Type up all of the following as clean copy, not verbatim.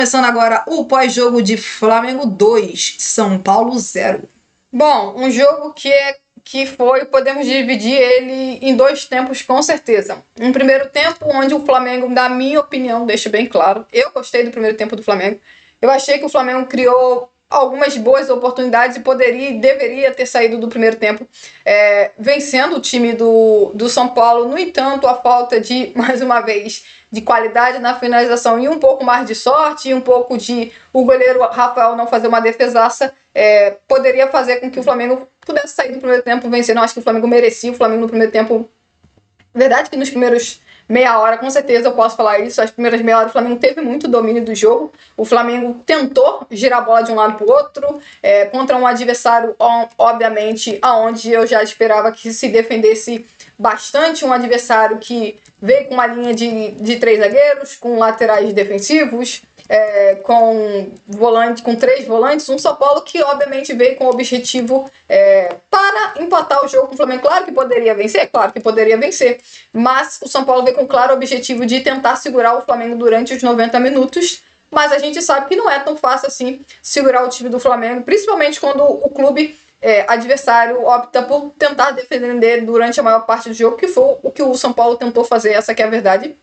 Começando agora o pós-jogo de Flamengo 2, São Paulo 0. Bom, um jogo podemos dividir ele em dois tempos com certeza. Um primeiro tempo onde o Flamengo, na minha opinião, deixa bem claro, eu gostei do primeiro tempo do Flamengo. Eu achei que o Flamengo criou algumas boas oportunidades e poderia e deveria ter saído do primeiro tempo vencendo o time do São Paulo. No entanto, a falta de, mais uma vez, de qualidade na finalização e um pouco mais de sorte e um pouco de o goleiro Rafael não fazer uma defesaça poderia fazer com que o Flamengo pudesse sair do primeiro tempo vencendo. Eu acho que o Flamengo merecia. O Flamengo no primeiro tempo, verdade que nos primeiros meia hora, com certeza eu posso falar isso, as primeiras meia hora o Flamengo teve muito domínio do jogo, o Flamengo tentou girar a bola de um lado para o outro, contra um adversário, obviamente, aonde eu já esperava que se defendesse bastante, um adversário que veio com uma linha de três zagueiros, com laterais defensivos, com três volantes, um São Paulo que obviamente veio com o objetivo para empatar o jogo com o Flamengo. Claro que poderia vencer, mas o São Paulo veio com o claro objetivo de tentar segurar o Flamengo durante os 90 minutos, mas a gente sabe que não é tão fácil assim segurar o time do Flamengo, principalmente quando o clube adversário opta por tentar defender durante a maior parte do jogo, que foi o que o São Paulo tentou fazer, essa que é a verdade.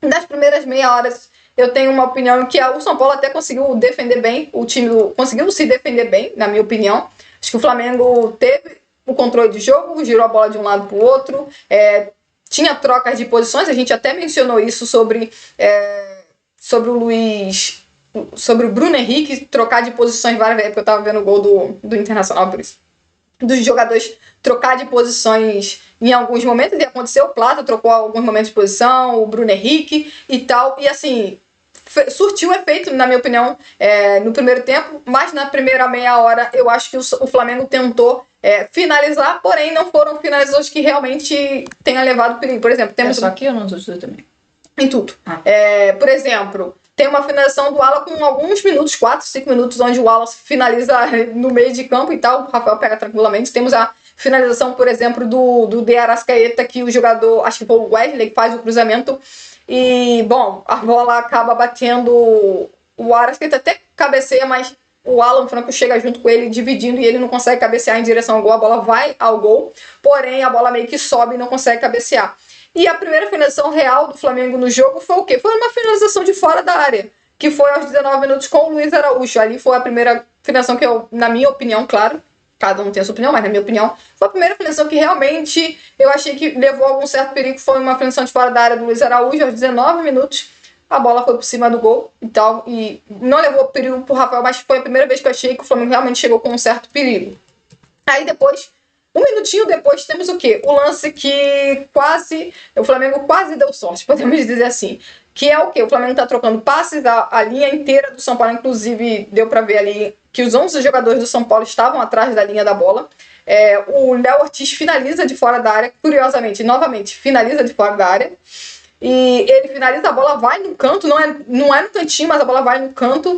Nas primeiras meia horas, eu tenho uma opinião que o São Paulo até conseguiu defender bem, o time conseguiu se defender bem, na minha opinião. Acho que o Flamengo teve o controle de jogo, girou a bola de um lado para o outro, tinha trocas de posições, a gente até mencionou isso sobre o Bruno Henrique trocar de posições várias vezes, porque eu estava vendo o gol do Internacional por isso. Dos jogadores trocar de posições em alguns momentos, e aconteceu, o Plata trocou alguns momentos de posição, o Bruno Henrique e tal, e assim, surtiu efeito, na minha opinião, no primeiro tempo, mas na primeira meia hora eu acho que o Flamengo tentou finalizar, porém não foram finalizações que realmente tenham levado perigo. Por exemplo, temos... só aqui ou nos outros também? Em tudo. Por exemplo, tem uma finalização do Alan com alguns minutos, 4, 5 minutos, onde o Alan finaliza no meio de campo e tal, o Rafael pega tranquilamente. Temos a finalização, por exemplo, do De Arrascaeta, que o jogador, acho que foi o Wesley, que faz o cruzamento. E, bom, a bola acaba batendo, o Arrascaeta até cabeceia, mas o Alan Franco chega junto com ele, dividindo, e ele não consegue cabecear em direção ao gol. A bola vai ao gol, porém a bola meio que sobe e não consegue cabecear. E a primeira finalização real do Flamengo no jogo foi o quê? Foi uma finalização de fora da área, que foi aos 19 minutos com o Luiz Araújo. Ali foi a primeira finalização que eu, na minha opinião, claro, cada um tem a sua opinião, mas na minha opinião, foi a primeira finalização que realmente eu achei que levou algum certo perigo. Foi uma finalização de fora da área do Luiz Araújo, aos 19 minutos. A bola foi por cima do gol e tal, e não levou perigo pro Rafael, mas foi a primeira vez que eu achei que o Flamengo realmente chegou com um certo perigo. Aí depois, um minutinho depois, temos o quê? O lance que o Flamengo quase deu sorte, podemos dizer assim. Que é o quê? O Flamengo tá trocando passes, a linha inteira do São Paulo, inclusive, deu para ver ali que os 11 jogadores do São Paulo estavam atrás da linha da bola. O Léo Ortiz finaliza de fora da área, curiosamente, novamente, finaliza de fora da área. E ele finaliza, a bola vai no canto, não é no cantinho, mas a bola vai no canto.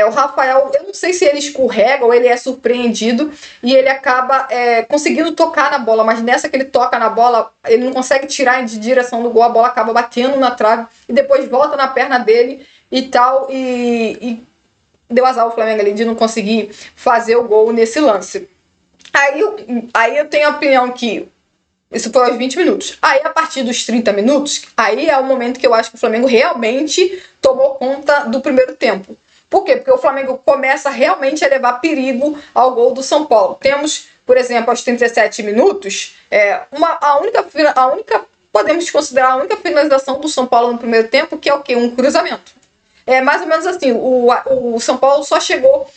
O Rafael, eu não sei se ele escorrega ou ele é surpreendido e ele acaba conseguindo tocar na bola, mas nessa que ele toca na bola, ele não consegue tirar de direção do gol, a bola acaba batendo na trave e depois volta na perna dele e tal, e deu azar ao Flamengo ali de não conseguir fazer o gol nesse lance. Aí eu tenho a opinião que isso foi aos 20 minutos. Aí, a partir dos 30 minutos, aí é o momento que eu acho que o Flamengo realmente tomou conta do primeiro tempo. Por quê? Porque o Flamengo começa realmente a levar perigo ao gol do São Paulo. Temos, por exemplo, aos 37 minutos, podemos considerar a única finalização do São Paulo no primeiro tempo, que é o quê? Um cruzamento. Mais ou menos assim, o São Paulo só chegou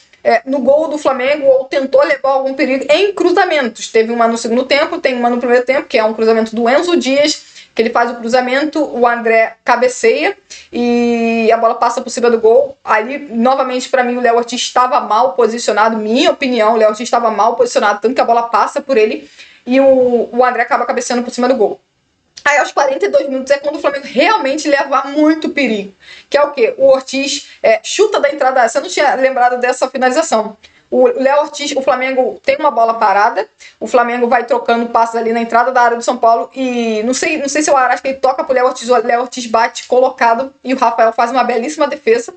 no gol do Flamengo ou tentou levar algum perigo em cruzamentos. Teve uma no segundo tempo, tem uma no primeiro tempo, que é um cruzamento do Enzo Dias, que ele faz o cruzamento, o André cabeceia e a bola passa por cima do gol. Ali, novamente, para mim, o Léo Ortiz estava mal posicionado, minha opinião, o Léo Ortiz estava mal posicionado, tanto que a bola passa por ele e o André acaba cabeceando por cima do gol. Aí aos 42 minutos é quando o Flamengo realmente leva muito perigo. Que é o quê? O Ortiz chuta da entrada. Você não tinha lembrado dessa finalização. O Léo Ortiz, o Flamengo tem uma bola parada, o Flamengo vai trocando passos ali na entrada da área do São Paulo e não sei se o Arrascaeta toca pro Léo Ortiz, o Léo Ortiz bate colocado e o Rafael faz uma belíssima defesa.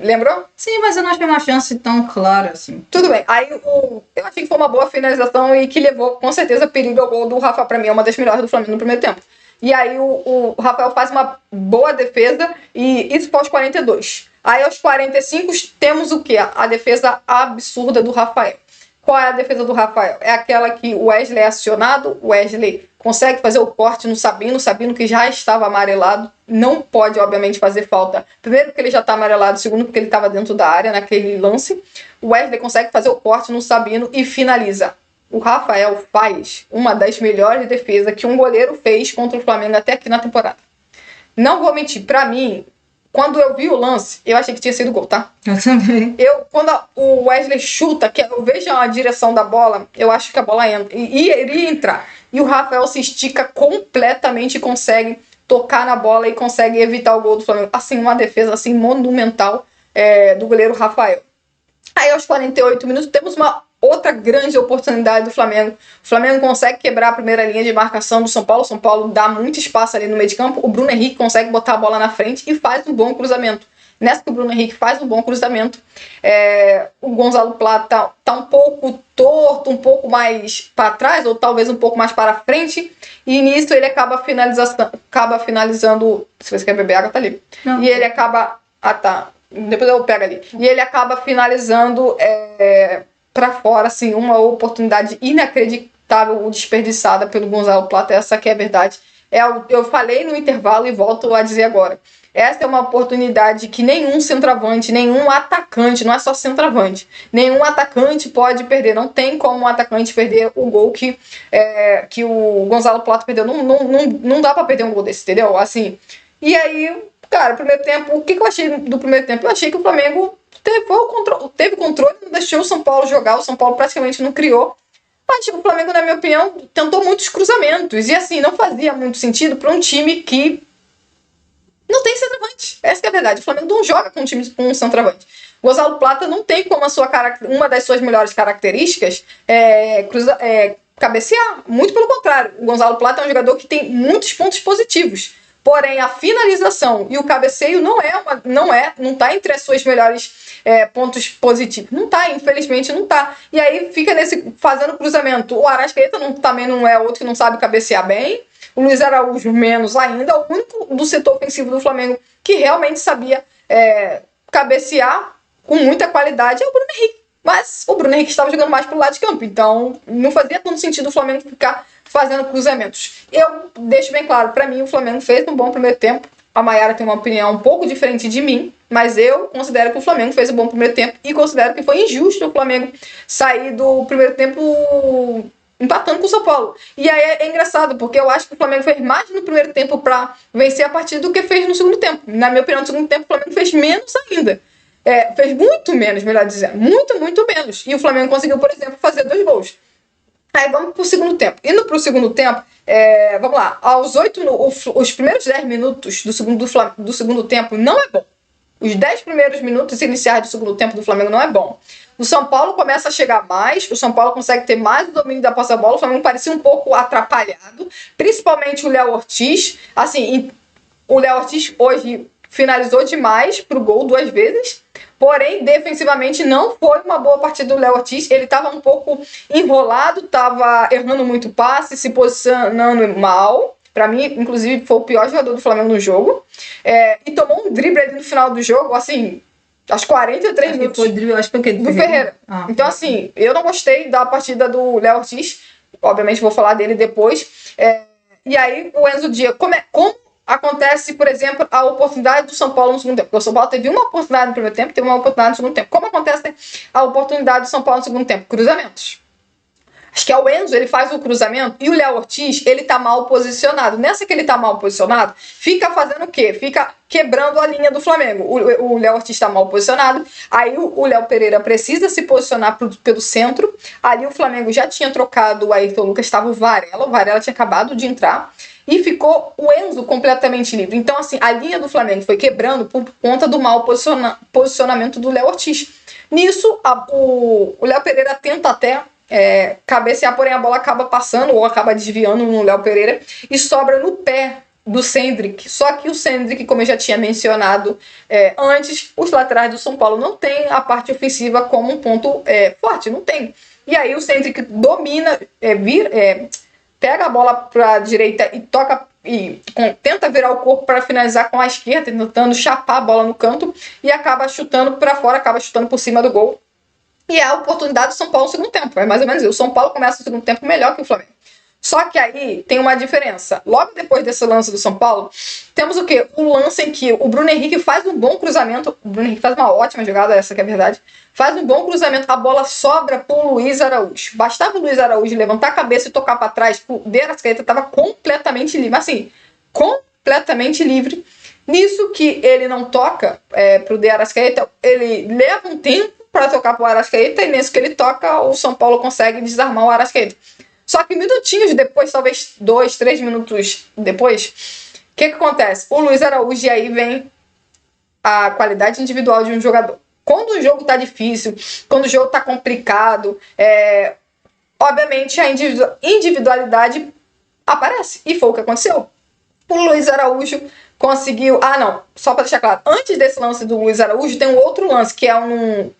Lembrou? Sim, mas eu não achei uma chance tão clara assim. Tudo bem. Aí eu achei que foi uma boa finalização e que levou com certeza perigo ao gol do Rafael. Pra mim é uma das melhores do Flamengo no primeiro tempo. E aí o Rafael faz uma boa defesa e isso pós 42. Aí aos 45 temos o quê? A defesa absurda do Rafael. Qual é a defesa do Rafael? É aquela que o Wesley é acionado, o Wesley consegue fazer o corte no Sabino que já estava amarelado, não pode obviamente fazer falta. Primeiro porque ele já está amarelado, segundo porque ele estava dentro da área naquele lance. O Wesley consegue fazer o corte no Sabino e finaliza. O Rafael faz uma das melhores defesas que um goleiro fez contra o Flamengo até aqui na temporada. Não vou mentir, pra mim, quando eu vi o lance, eu achei que tinha sido gol, tá? Eu também. Quando o Wesley chuta, que eu vejo a direção da bola, eu acho que a bola entra, iria entrar. E o Rafael se estica completamente e consegue tocar na bola e consegue evitar o gol do Flamengo. Assim, uma defesa assim, monumental do goleiro Rafael. Aí aos 48 minutos temos uma outra grande oportunidade do Flamengo. O Flamengo consegue quebrar a primeira linha de marcação do São Paulo. O São Paulo dá muito espaço ali no meio de campo. O Bruno Henrique consegue botar a bola na frente e faz um bom cruzamento. Nessa que o Bruno Henrique faz um bom cruzamento, o Gonzalo Plata tá um pouco torto, um pouco mais para trás, ou talvez um pouco mais para frente. E nisso ele acaba finalizando. Se você quer beber água, tá ali. Não. E ele acaba. Ah, tá. Depois eu pego ali. E ele acaba finalizando para fora, assim, uma oportunidade inacreditável desperdiçada pelo Gonzalo Plata. Essa que é a verdade. Eu falei no intervalo e volto a dizer agora. Essa é uma oportunidade que nenhum centroavante, nenhum atacante, não é só centroavante, nenhum atacante pode perder. Não tem como um atacante perder o gol que o Gonzalo Plata perdeu. Não dá pra perder um gol desse, entendeu? Assim, e aí, cara, primeiro tempo, o que eu achei do primeiro tempo? Eu achei que o Flamengo teve controle, não deixou o São Paulo jogar, o São Paulo praticamente não criou. Mas o Flamengo, na minha opinião, tentou muitos cruzamentos. E assim, não fazia muito sentido para um time que não tem centroavante. Essa que é a verdade. O Flamengo não joga com um time com um centroavante. O Gonzalo Plata não tem como uma das suas melhores características cabecear. Muito pelo contrário. O Gonzalo Plata é um jogador que tem muitos pontos positivos. Porém, a finalização e o cabeceio não tá entre as suas melhores pontos positivos. Não tá, infelizmente não tá. E aí fica fazendo cruzamento. O Arrascaeta também não é outro que não sabe cabecear bem. O Luiz Araújo menos ainda. O único do setor ofensivo do Flamengo que realmente sabia cabecear com muita qualidade é o Bruno Henrique. Mas o Bruno Henrique estava jogando mais pro lado de campo. Então não fazia tanto sentido o Flamengo ficar fazendo cruzamentos. Eu deixo bem claro, para mim o Flamengo fez um bom primeiro tempo. A Mayara tem uma opinião um pouco diferente de mim, mas eu considero que o Flamengo fez um bom primeiro tempo e considero que foi injusto o Flamengo sair do primeiro tempo empatando com o São Paulo. E aí é engraçado, porque eu acho que o Flamengo fez mais no primeiro tempo para vencer a partida do que fez no segundo tempo. Na minha opinião, no segundo tempo o Flamengo fez menos ainda. Fez muito menos, melhor dizendo. Muito, muito menos. E o Flamengo conseguiu, por exemplo, fazer 2 gols. Aí vamos pro segundo tempo. Indo pro segundo tempo, vamos lá. Os primeiros 10 minutos do segundo tempo não é bom. Os 10 primeiros minutos iniciais do segundo tempo do Flamengo não é bom. O São Paulo começa a chegar mais, o São Paulo consegue ter mais o domínio da posse da bola, o Flamengo parecia um pouco atrapalhado, principalmente o Léo Ortiz. Assim, o Léo Ortiz hoje finalizou demais pro gol 2 vezes, porém, defensivamente não foi uma boa partida do Léo Ortiz. Ele estava um pouco enrolado, estava errando muito passe, se posicionando mal. Para mim, inclusive, foi o pior jogador do Flamengo no jogo. E tomou um drible ali no final do jogo, assim, aos 43 minutos. Foi drible, acho que foi do Ferreira. Então, assim, eu não gostei da partida do Léo Ortiz. Obviamente, vou falar dele depois. E aí, o Enzo Dias, como acontece, por exemplo, a oportunidade do São Paulo no segundo tempo? Porque o São Paulo teve uma oportunidade no primeiro tempo, teve uma oportunidade no segundo tempo. Como acontece a oportunidade do São Paulo no segundo tempo? Cruzamentos. Acho que é o Enzo, ele faz o cruzamento e o Léo Ortiz, ele tá mal posicionado. Nessa que ele tá mal posicionado, fica fazendo o quê? Fica quebrando a linha do Flamengo. O Léo Ortiz tá mal posicionado, aí o Léo Pereira precisa se posicionar pelo centro. Ali o Flamengo já tinha trocado o Ayrton Lucas, estava o Varela tinha acabado de entrar. E ficou o Enzo completamente livre. Então, assim, a linha do Flamengo foi quebrando por conta do mau posicionamento do Léo Ortiz. Nisso, o Léo Pereira tenta até cabecear, porém a bola acaba passando ou acaba desviando no Léo Pereira e sobra no pé do Cendric. Só que o Cendric, como eu já tinha mencionado antes, os laterais do São Paulo não tem a parte ofensiva como um ponto forte, não tem. E aí o Cendric domina, pega a bola para a direita e toca e tenta virar o corpo para finalizar com a esquerda, tentando chapar a bola no canto e acaba chutando para fora, acaba chutando por cima do gol. E é a oportunidade do São Paulo no segundo tempo. É mais ou menos isso. O São Paulo começa o segundo tempo melhor que o Flamengo. Só que aí tem uma diferença. Logo depois desse lance do São Paulo, temos o quê? Um lance em que o Bruno Henrique faz um bom cruzamento. O Bruno Henrique faz uma ótima jogada, essa que é a verdade. Faz um bom cruzamento, a bola sobra pro Luiz Araújo. Bastava o Luiz Araújo levantar a cabeça e tocar para trás. O De Arrascaeta estava completamente livre. Assim, completamente livre. Nisso que ele não toca pro De Arrascaeta, ele leva um tempo para tocar pro Arrascaeta, e nisso que ele toca, o São Paulo consegue desarmar o Arrascaeta. Só que minutinhos depois, talvez 2, 3 minutos depois, o que acontece? O Luiz Araújo, e aí vem a qualidade individual de um jogador. Quando o jogo tá difícil, quando o jogo tá complicado, obviamente a individualidade aparece. E foi o que aconteceu. O Luiz Araújo conseguiu... só para deixar claro, antes desse lance do Luiz Araújo, tem um outro lance, que é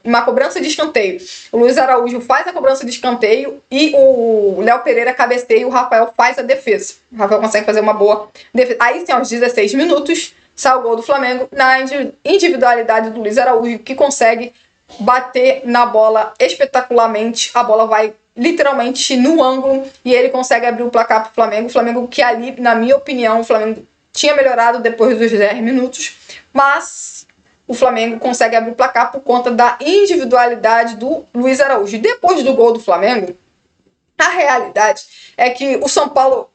uma cobrança de escanteio. O Luiz Araújo faz a cobrança de escanteio e o Léo Pereira cabeceia e o Rafael faz a defesa. O Rafael consegue fazer uma boa defesa. Aí, sim, aos 16 minutos, sai o gol do Flamengo na individualidade do Luiz Araújo, que consegue bater na bola espetacularmente. A bola vai literalmente no ângulo e ele consegue abrir o placar para o Flamengo. O Flamengo que ali, na minha opinião, o Flamengo tinha melhorado depois dos 10 minutos, mas o Flamengo consegue abrir o placar por conta da individualidade do Luiz Araújo. Depois do gol do Flamengo, a realidade é que o São Paulo,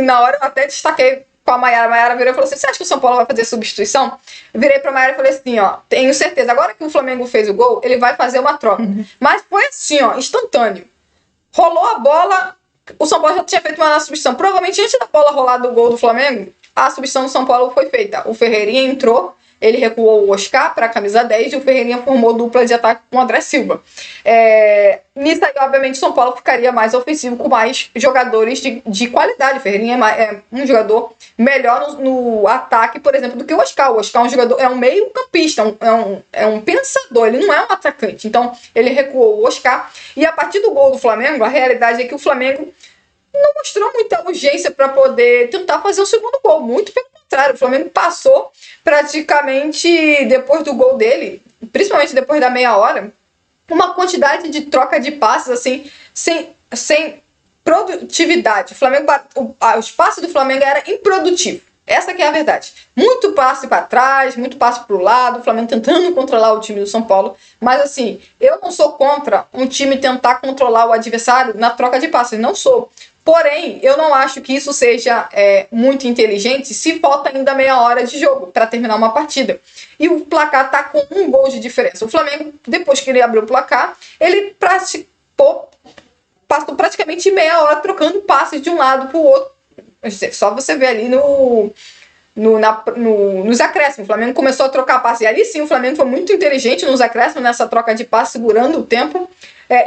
na hora eu até destaquei com a Maiara. A Maiara virou e falou assim: você acha que o São Paulo vai fazer substituição? Eu virei pra Maiara e falei assim, tenho certeza, agora que o Flamengo fez o gol, ele vai fazer uma troca. Mas foi assim, instantâneo. Rolou a bola, o São Paulo já tinha feito uma substituição. Provavelmente antes da bola rolar do gol do Flamengo, a substituição do São Paulo foi feita. O Ferreirinha entrou, ele recuou o Oscar para a camisa 10 e o Ferreirinha formou dupla de ataque com o André Silva. Nisso aí, obviamente, o São Paulo ficaria mais ofensivo com mais jogadores de qualidade. O Ferreirinha é um jogador melhor no ataque, por exemplo, do que o Oscar. O Oscar é um meio campista, é um pensador, ele não é um atacante. Então, ele recuou o Oscar. E a partir do gol do Flamengo, a realidade é que o Flamengo não mostrou muita urgência para poder tentar fazer o segundo gol. Muito pelo contrário, o Flamengo passou praticamente depois do gol dele, principalmente depois da meia hora, uma quantidade de troca de passes assim, sem produtividade. O espaço do Flamengo era improdutivo. Essa que é a verdade. Muito passe para trás, muito passe para o lado, o Flamengo tentando controlar o time do São Paulo. Mas assim, eu não sou contra um time tentar controlar o adversário na troca de passes, não sou. Porém, eu não acho que isso seja muito inteligente se falta ainda meia hora de jogo para terminar uma partida. E o placar está com 1 gol de diferença. O Flamengo, depois que ele abriu o placar, ele passou praticamente meia hora trocando passes de um lado para o outro. Só você ver ali nos acréscimos. O Flamengo começou a trocar passes. E ali sim, o Flamengo foi muito inteligente nos acréscimos, nessa troca de passes, segurando o tempo.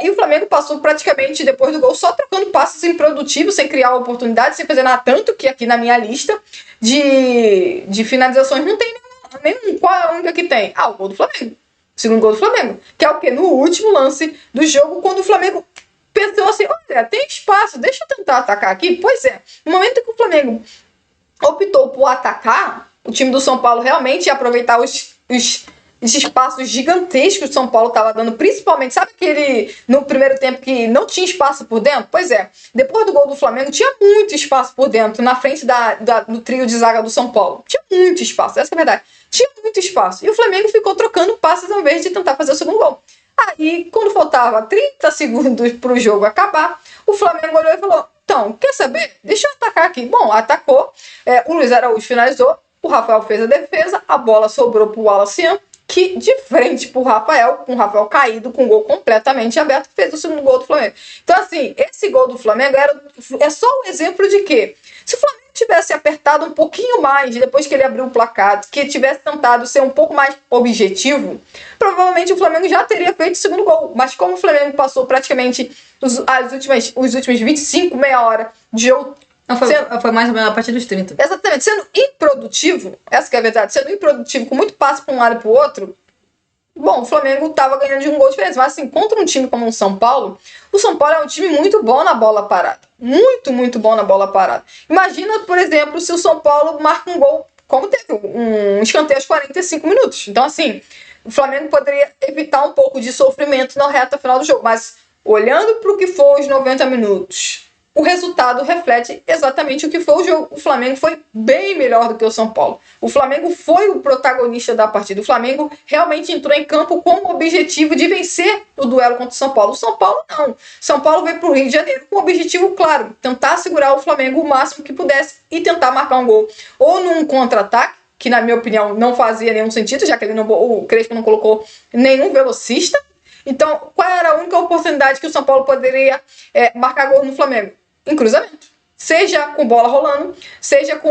E o Flamengo passou praticamente, depois do gol, só trocando passes improdutivos, sem criar oportunidade, sem fazer nada. Tanto que aqui na minha lista de finalizações não tem nenhum. Qual é a única que tem? O gol do Flamengo. O segundo gol do Flamengo. Que é o quê? No último lance do jogo, quando o Flamengo pensou assim, olha, tem espaço, deixa eu tentar atacar aqui. Pois é, no momento que o Flamengo optou por atacar, o time do São Paulo realmente ia aproveitar os espaços gigantescos que o São Paulo estava dando, principalmente, sabe aquele no primeiro tempo que não tinha espaço por dentro? Pois é, depois do gol do Flamengo tinha muito espaço por dentro, na frente do trio de zaga do São Paulo. Tinha muito espaço, essa é a verdade. Tinha muito espaço. E o Flamengo ficou trocando passes ao invés de tentar fazer o segundo gol. Aí, quando faltava 30 segundos para o jogo acabar, o Flamengo olhou e falou, então, quer saber? Deixa eu atacar aqui. Bom, atacou, o Luiz Araújo finalizou, o Rafael fez a defesa, a bola sobrou para o Wallace, que de frente pro Rafael, com o Rafael caído, com o gol completamente aberto, fez o segundo gol do Flamengo. Então, assim, esse gol do Flamengo é só um exemplo de que, se o Flamengo tivesse apertado um pouquinho mais depois que ele abriu o placar, que tivesse tentado ser um pouco mais objetivo, provavelmente o Flamengo já teria feito o segundo gol. Mas como o Flamengo passou praticamente os últimos 25, meia hora de jogo... Não, foi mais ou menos a partir dos 30. Exatamente. Sendo improdutivo, essa que é a verdade, sendo improdutivo, com muito passe para um lado e para o outro, bom, o Flamengo estava ganhando de um gol de diferença. Mas assim, contra um time como o São Paulo é um time muito bom na bola parada. Muito, muito bom na bola parada. Imagina, por exemplo, se o São Paulo marca um gol, como teve um escanteio aos 45 minutos. Então, assim, o Flamengo poderia evitar um pouco de sofrimento na reta final do jogo. Mas, olhando para o que foi os 90 minutos, o resultado reflete exatamente o que foi o jogo. O Flamengo foi bem melhor do que o São Paulo. O Flamengo foi o protagonista da partida. O Flamengo realmente entrou em campo com o objetivo de vencer o duelo contra o São Paulo. O São Paulo não. O São Paulo veio para o Rio de Janeiro com o objetivo claro, tentar segurar o Flamengo o máximo que pudesse e tentar marcar um gol. Ou num contra-ataque, que na minha opinião não fazia nenhum sentido, já que o Crespo não colocou nenhum velocista. Então, qual era a única oportunidade que o São Paulo poderia marcar gol no Flamengo? Em cruzamento. Seja com bola rolando, seja com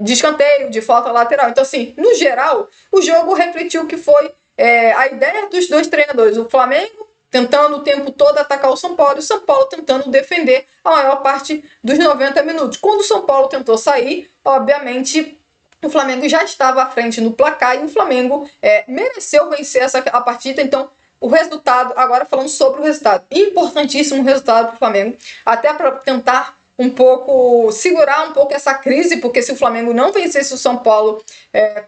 de escanteio, de falta lateral. Então, assim, no geral, o jogo refletiu o que foi a ideia dos dois treinadores. O Flamengo tentando o tempo todo atacar o São Paulo e o São Paulo tentando defender a maior parte dos 90 minutos. Quando o São Paulo tentou sair, obviamente, o Flamengo já estava à frente no placar e o Flamengo mereceu vencer a partida. Então, o resultado, agora falando sobre o resultado, importantíssimo resultado para o Flamengo, até para tentar um pouco, segurar um pouco essa crise, porque se o Flamengo não vencesse o São Paulo,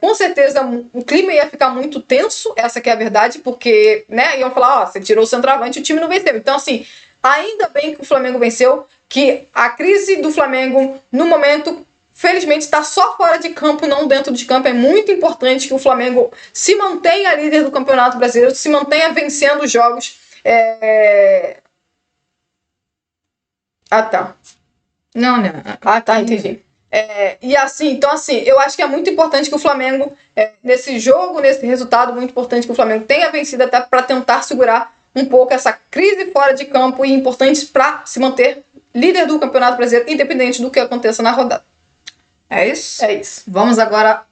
com certeza o clima ia ficar muito tenso, essa que é a verdade, porque, né, iam falar, você tirou o centroavante e o time não venceu. Então, assim, ainda bem que o Flamengo venceu, que a crise do Flamengo, no momento, felizmente está só fora de campo, não dentro de campo. É muito importante que o Flamengo se mantenha líder do Campeonato Brasileiro, se mantenha vencendo os jogos. Ah, tá. Não. Ah, tá, entendi. E assim, então assim, eu acho que é muito importante que o Flamengo, nesse jogo, nesse resultado, muito importante que o Flamengo tenha vencido até para tentar segurar um pouco essa crise fora de campo e importante para se manter líder do Campeonato Brasileiro, independente do que aconteça na rodada. É isso? É isso. Vamos agora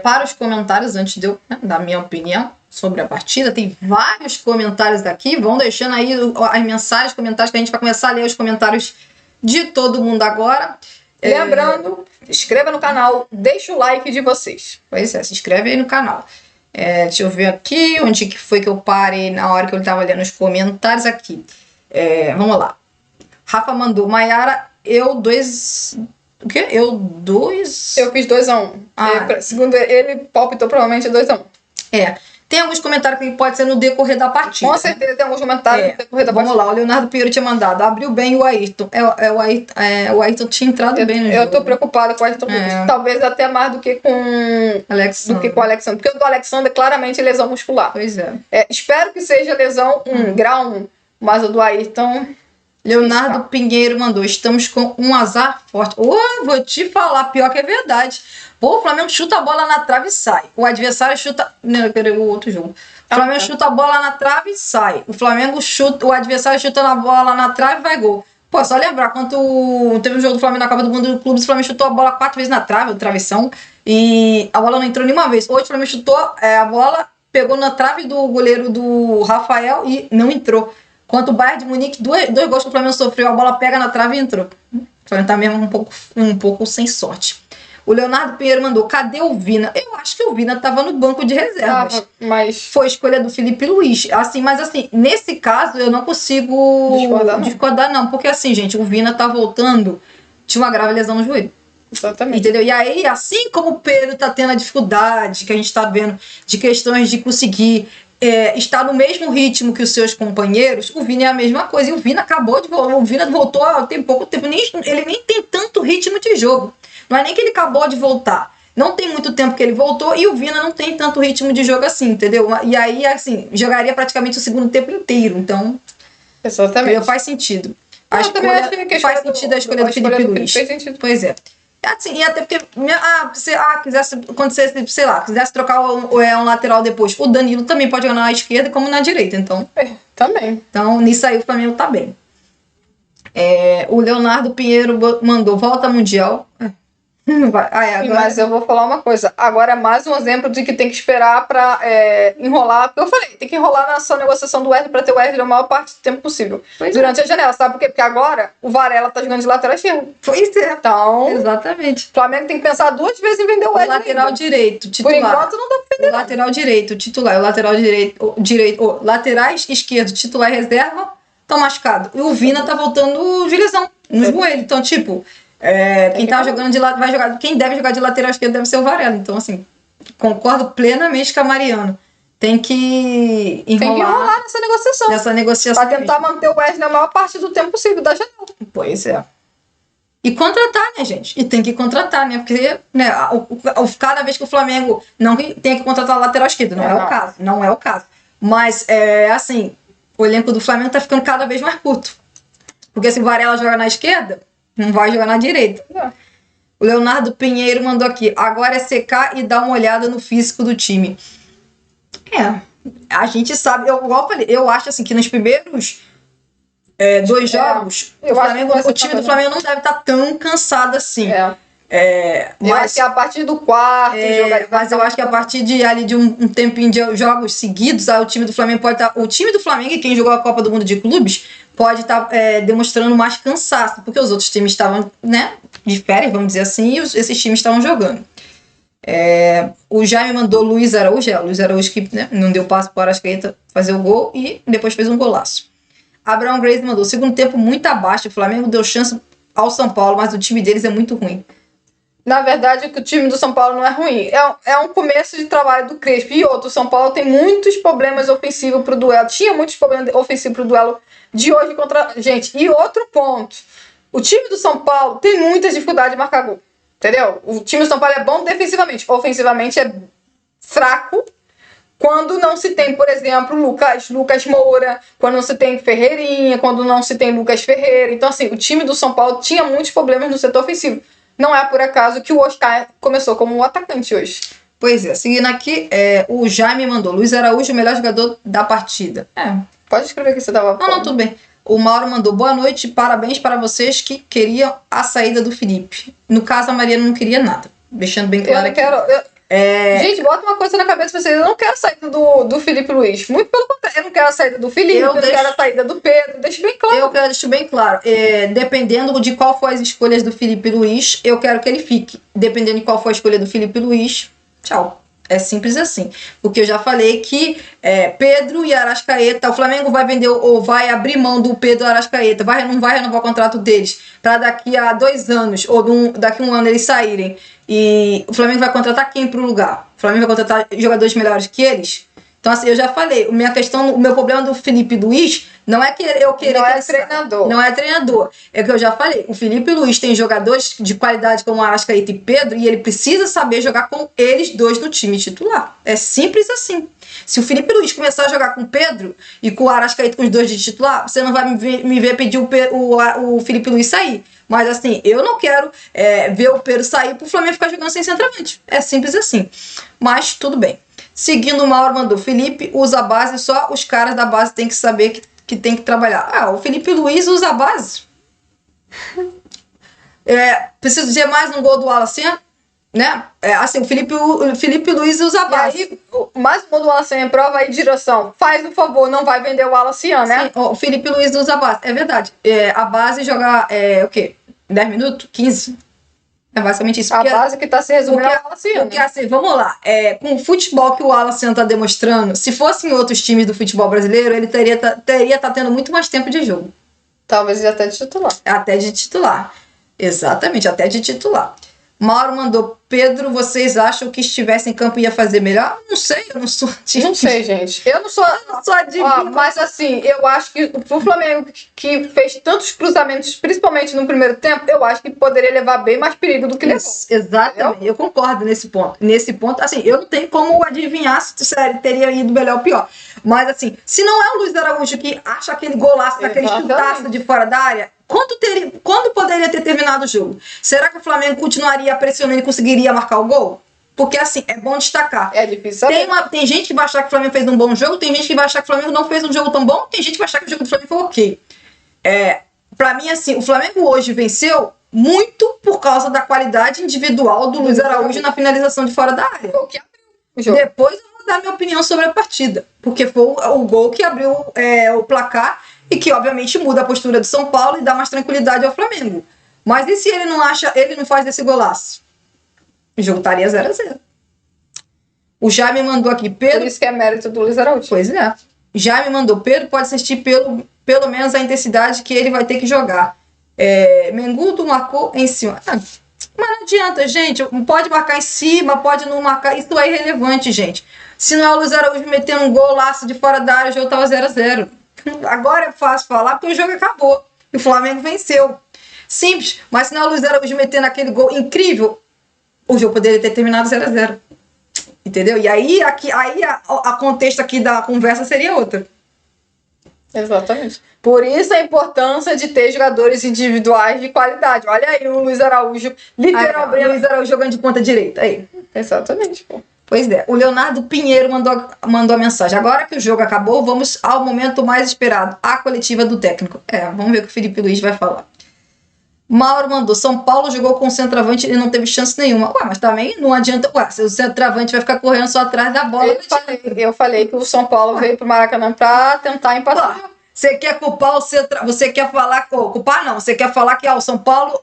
para os comentários, antes de eu dar minha opinião sobre a partida. Tem vários comentários aqui. Vão deixando aí as mensagens, comentários, que a gente vai começar a ler os comentários de todo mundo agora. Lembrando, se inscreva no canal, deixa o like de vocês. Pois é, se inscreve aí no canal. Deixa eu ver aqui onde que foi que eu parei na hora que eu estava lendo os comentários aqui. Vamos lá. Rafa mandou, Maiara, o quê? Eu fiz 2-1. Segundo ele, palpitou provavelmente 2-1. Tem alguns comentários que pode ser no decorrer da partida. Com certeza, tem alguns comentários no decorrer da partida. Vamos lá, o Leonardo Pinheiro tinha mandado. Abriu bem o Ayrton. O Ayrton tinha entrado bem no jogo. Eu tô preocupada com o Ayrton. Talvez até mais do que com o Alexandre. Porque o do Alexandre, claramente, é lesão muscular. Pois é. Espero que seja lesão grau 1. Mas o do Ayrton... Leonardo Pinheiro mandou, estamos com um azar forte. Vou te falar, pior que é verdade. O Flamengo chuta a bola na trave e sai. O adversário chuta... Não, eu quero o outro jogo. O Flamengo chuta a bola na trave e sai. O adversário chuta a bola na trave e vai gol. Só lembrar, quando teve um jogo do Flamengo na Copa do Mundo do Clube, o Flamengo chutou a bola 4 vezes na trave, o travessão, e a bola não entrou nenhuma vez. Hoje o Flamengo chutou a bola, pegou na trave do goleiro do Rafael e não entrou. Quanto o Bayern de Munique, dois gols que o Flamengo sofreu, a bola pega na trave e entrou. O Flamengo tá mesmo um pouco sem sorte. O Leonardo Pinheiro mandou, cadê o Vina? Eu acho que o Vina tava no banco de reservas. Mas foi escolha do Felipe Luiz. Mas nesse caso, eu não consigo discordar, não. Porque assim, gente, o Vina tá voltando, tinha uma grave lesão no joelho. Exatamente. Entendeu? E aí, assim como o Pedro tá tendo a dificuldade que a gente tá vendo de questões de conseguir está no mesmo ritmo que os seus companheiros, o Vina é a mesma coisa. E o Vina voltou tem pouco tempo. Ele nem tem tanto ritmo de jogo. Não é nem que ele acabou de voltar. Não tem muito tempo que ele voltou e o Vina não tem tanto ritmo de jogo assim, entendeu? E aí, assim, jogaria praticamente o segundo tempo inteiro. Então, exatamente. Faz sentido. Faz sentido a escolha do Felipe Luiz. Faz sentido. Pois é. Assim, e até porque quisesse trocar um lateral depois, o Danilo também pode jogar na esquerda como na direita, então também. Então nisso aí o Flamengo tá bem. O Leonardo Pinheiro mandou volta mundial. Mas eu vou falar uma coisa. Agora é mais um exemplo de que tem que esperar pra enrolar. Porque eu falei, tem que enrolar na sua negociação do Wesley pra ter o Wesley a maior parte do tempo possível. Durante a janela, sabe por quê? Porque agora o Varela tá jogando de lateral esquerdo. Pois é. Então, Exatamente. o Flamengo tem que pensar 2 vezes em vender o Wesley. Lateral direito, titular. Por enquanto não dá pra vender. O lateral direito, titular. O lateral direito. Laterais esquerdo, titular e reserva, estão machucados. E o Vina tá voltando de lesão no joelho. Então, tipo, quem tá jogando de lado vai jogar. Quem deve jogar de lateral esquerdo deve ser o Varela. Então, assim, concordo plenamente com a Mariana. Tem que enrolar nessa negociação. Pra tentar manter o Wesley a maior parte do tempo possível da janela. Pois é. E contratar, né, gente? E tem que contratar, né? Porque cada vez que o Flamengo não tem que contratar o lateral esquerdo, não é o caso. Não é o caso. Mas, assim, o elenco do Flamengo tá ficando cada vez mais curto. Porque se o Varela joga na esquerda, não vai jogar na direita. O Leonardo Pinheiro mandou aqui. Agora é secar e dar uma olhada no físico do time. A gente sabe, igual eu falei, eu acho assim que nos primeiros 2 jogos, o time do Flamengo não deve estar tão cansado assim. Mas que a partir do quarto mas eu acho que a partir de um tempinho de jogos seguidos, o time do Flamengo pode estar. O time do Flamengo, e quem jogou a Copa do Mundo de Clubes, pode estar demonstrando mais cansaço, porque os outros times estavam, né, de férias, vamos dizer assim, e esses times estavam jogando. O Jaime mandou Luiz Araújo que, né, não deu passo para o Arrascaeta fazer o gol e depois fez um golaço. Abraão Grace mandou segundo tempo muito abaixo, o Flamengo deu chance ao São Paulo, mas o time deles é muito ruim. Na verdade, o time do São Paulo não é ruim. É um começo de trabalho do Crespo. E outro, o São Paulo tem muitos problemas ofensivos pro duelo. Tinha muitos problemas ofensivos pro duelo de hoje contra... Gente, e outro ponto. O time do São Paulo tem muita dificuldade de marcar gol. Entendeu? O time do São Paulo é bom defensivamente. Ofensivamente é fraco. Quando não se tem, por exemplo, Lucas Moura, quando não se tem Ferreirinha, quando não se tem Lucas Ferreira. Então, assim, o time do São Paulo tinha muitos problemas no setor ofensivo. Não é por acaso que o Oscar começou como um atacante hoje. Pois é, seguindo aqui, o Jaime mandou Luiz Araújo, o melhor jogador da partida. Pode escrever que você tava falando. Não, tudo bem. O Mauro mandou boa noite, parabéns para vocês que queriam a saída do Felipe. No caso, a Mariana não queria nada. Deixando bem claro aqui. Gente, bota uma coisa na cabeça de vocês. Eu não quero a saída do Felipe Luiz. Muito pelo contrário. Eu não quero a saída do Felipe, eu não quero a saída do Pedro. Deixa bem claro. Eu deixo bem claro. Dependendo de qual for as escolhas do Felipe Luiz, eu quero que ele fique. Dependendo de qual for a escolha do Felipe Luiz, tchau. É simples assim. Porque eu já falei que Pedro e Arrascaeta, o Flamengo vai vender ou vai abrir mão do Pedro e Arrascaeta, não vai renovar o contrato deles para daqui a 2 anos ou daqui a 1 ano eles saírem. E o Flamengo vai contratar quem pro lugar? O Flamengo vai contratar jogadores melhores que eles? Então, assim, eu já falei, o meu problema do Felipe Luiz não é que eu querer... Não é treinador. Não é treinador. É que eu já falei, o Felipe Luiz tem jogadores de qualidade como Arrascaeta e Pedro e ele precisa saber jogar com eles dois no time titular. É simples assim. Se o Felipe Luiz começar a jogar com o Pedro e com o Arrascaeta com os dois de titular, você não vai me ver pedir o Felipe Luiz sair. Mas assim, eu não quero ver o Pedro sair pro Flamengo ficar jogando sem centroavante. É simples assim. Mas tudo bem. Seguindo, o Mauro mandou, Felipe usa a base, só os caras da base tem que saber que tem que trabalhar. O Felipe Luiz usa a base. Preciso dizer mais um gol do Wallace, né? Assim, o Felipe Luiz usa a base. E aí, mais um gol do Wallace, prova aí direção. Faz um favor, não vai vender o Wallace, né? Sim, o Felipe Luiz usa a base. É verdade. A base joga, o quê? 10 minutos? 15? É basicamente isso. A base que está se resumindo ao Wallace. Porque assim, vamos lá. Com o futebol que o Wallace está demonstrando, se fosse em outros times do futebol brasileiro, ele teria tá tendo muito mais tempo de jogo. Talvez até de titular. Até de titular. Exatamente, até de titular. Mauro mandou, Pedro, vocês acham que estivesse em campo ia fazer melhor? Não sei, eu não sou... Não sei, gente. Eu não sou adivinha. Mas assim, eu acho que o Flamengo, que fez tantos cruzamentos, principalmente no primeiro tempo, eu acho que poderia levar bem mais perigo do que levou. Exatamente, entendeu? Eu concordo nesse ponto. Nesse ponto, assim, eu não tenho como adivinhar se ele teria ido melhor ou pior. Mas assim, se não é o Luiz Araújo que acha aquele golaço, aquele chutaço de fora da área... Quando poderia ter terminado o jogo? Será que o Flamengo continuaria pressionando e conseguiria marcar o gol? Porque, assim, é bom destacar. É difícil saber. Tem gente que vai achar que o Flamengo fez um bom jogo, tem gente que vai achar que o Flamengo não fez um jogo tão bom, tem gente que vai achar que o jogo do Flamengo foi ok. Pra mim, assim, o Flamengo hoje venceu muito por causa da qualidade individual do Luiz Araújo na finalização de fora da área. O que abriu o jogo. Depois eu vou dar minha opinião sobre a partida, porque foi o gol que abriu o placar e que, obviamente, muda a postura do São Paulo e dá mais tranquilidade ao Flamengo. Mas e se ele não faz desse golaço? O jogo estaria 0-0. O Jaime mandou aqui, Pedro... Por isso que é mérito do Luiz Araújo. Pois é. Jaime mandou, Pedro pode assistir pelo menos a intensidade que ele vai ter que jogar. Mengudo marcou em cima. Mas não adianta, gente. Pode marcar em cima, pode não marcar. Isso é irrelevante, gente. Se não é o Luiz Araújo metendo um golaço de fora da área, o jogo estava 0-0. Agora é fácil falar porque o jogo acabou. E o Flamengo venceu. Simples. Mas se não é o Luiz Araújo metendo aquele gol incrível, o jogo poderia ter terminado 0-0. Entendeu? E aí a contexto aqui da conversa seria outra. Exatamente. Por isso a importância de ter jogadores individuais de qualidade. Olha aí o Luiz Araújo, literalmente. O Luiz Araújo jogando de ponta direita. Aí. Exatamente, pô. Pois é. O Leonardo Pinheiro mandou a mensagem. Agora que o jogo acabou, vamos ao momento mais esperado. A coletiva do técnico. Vamos ver o que o Felipe Luiz vai falar. Mauro mandou, São Paulo jogou com o centroavante e não teve chance nenhuma. Mas também não adianta. Se o centroavante vai ficar correndo só atrás da bola. Eu falei que o São Paulo veio pro Maracanã pra tentar empatar. Você quer culpar o centroavante? Você quer falar. Culpar não. Você quer falar que o São Paulo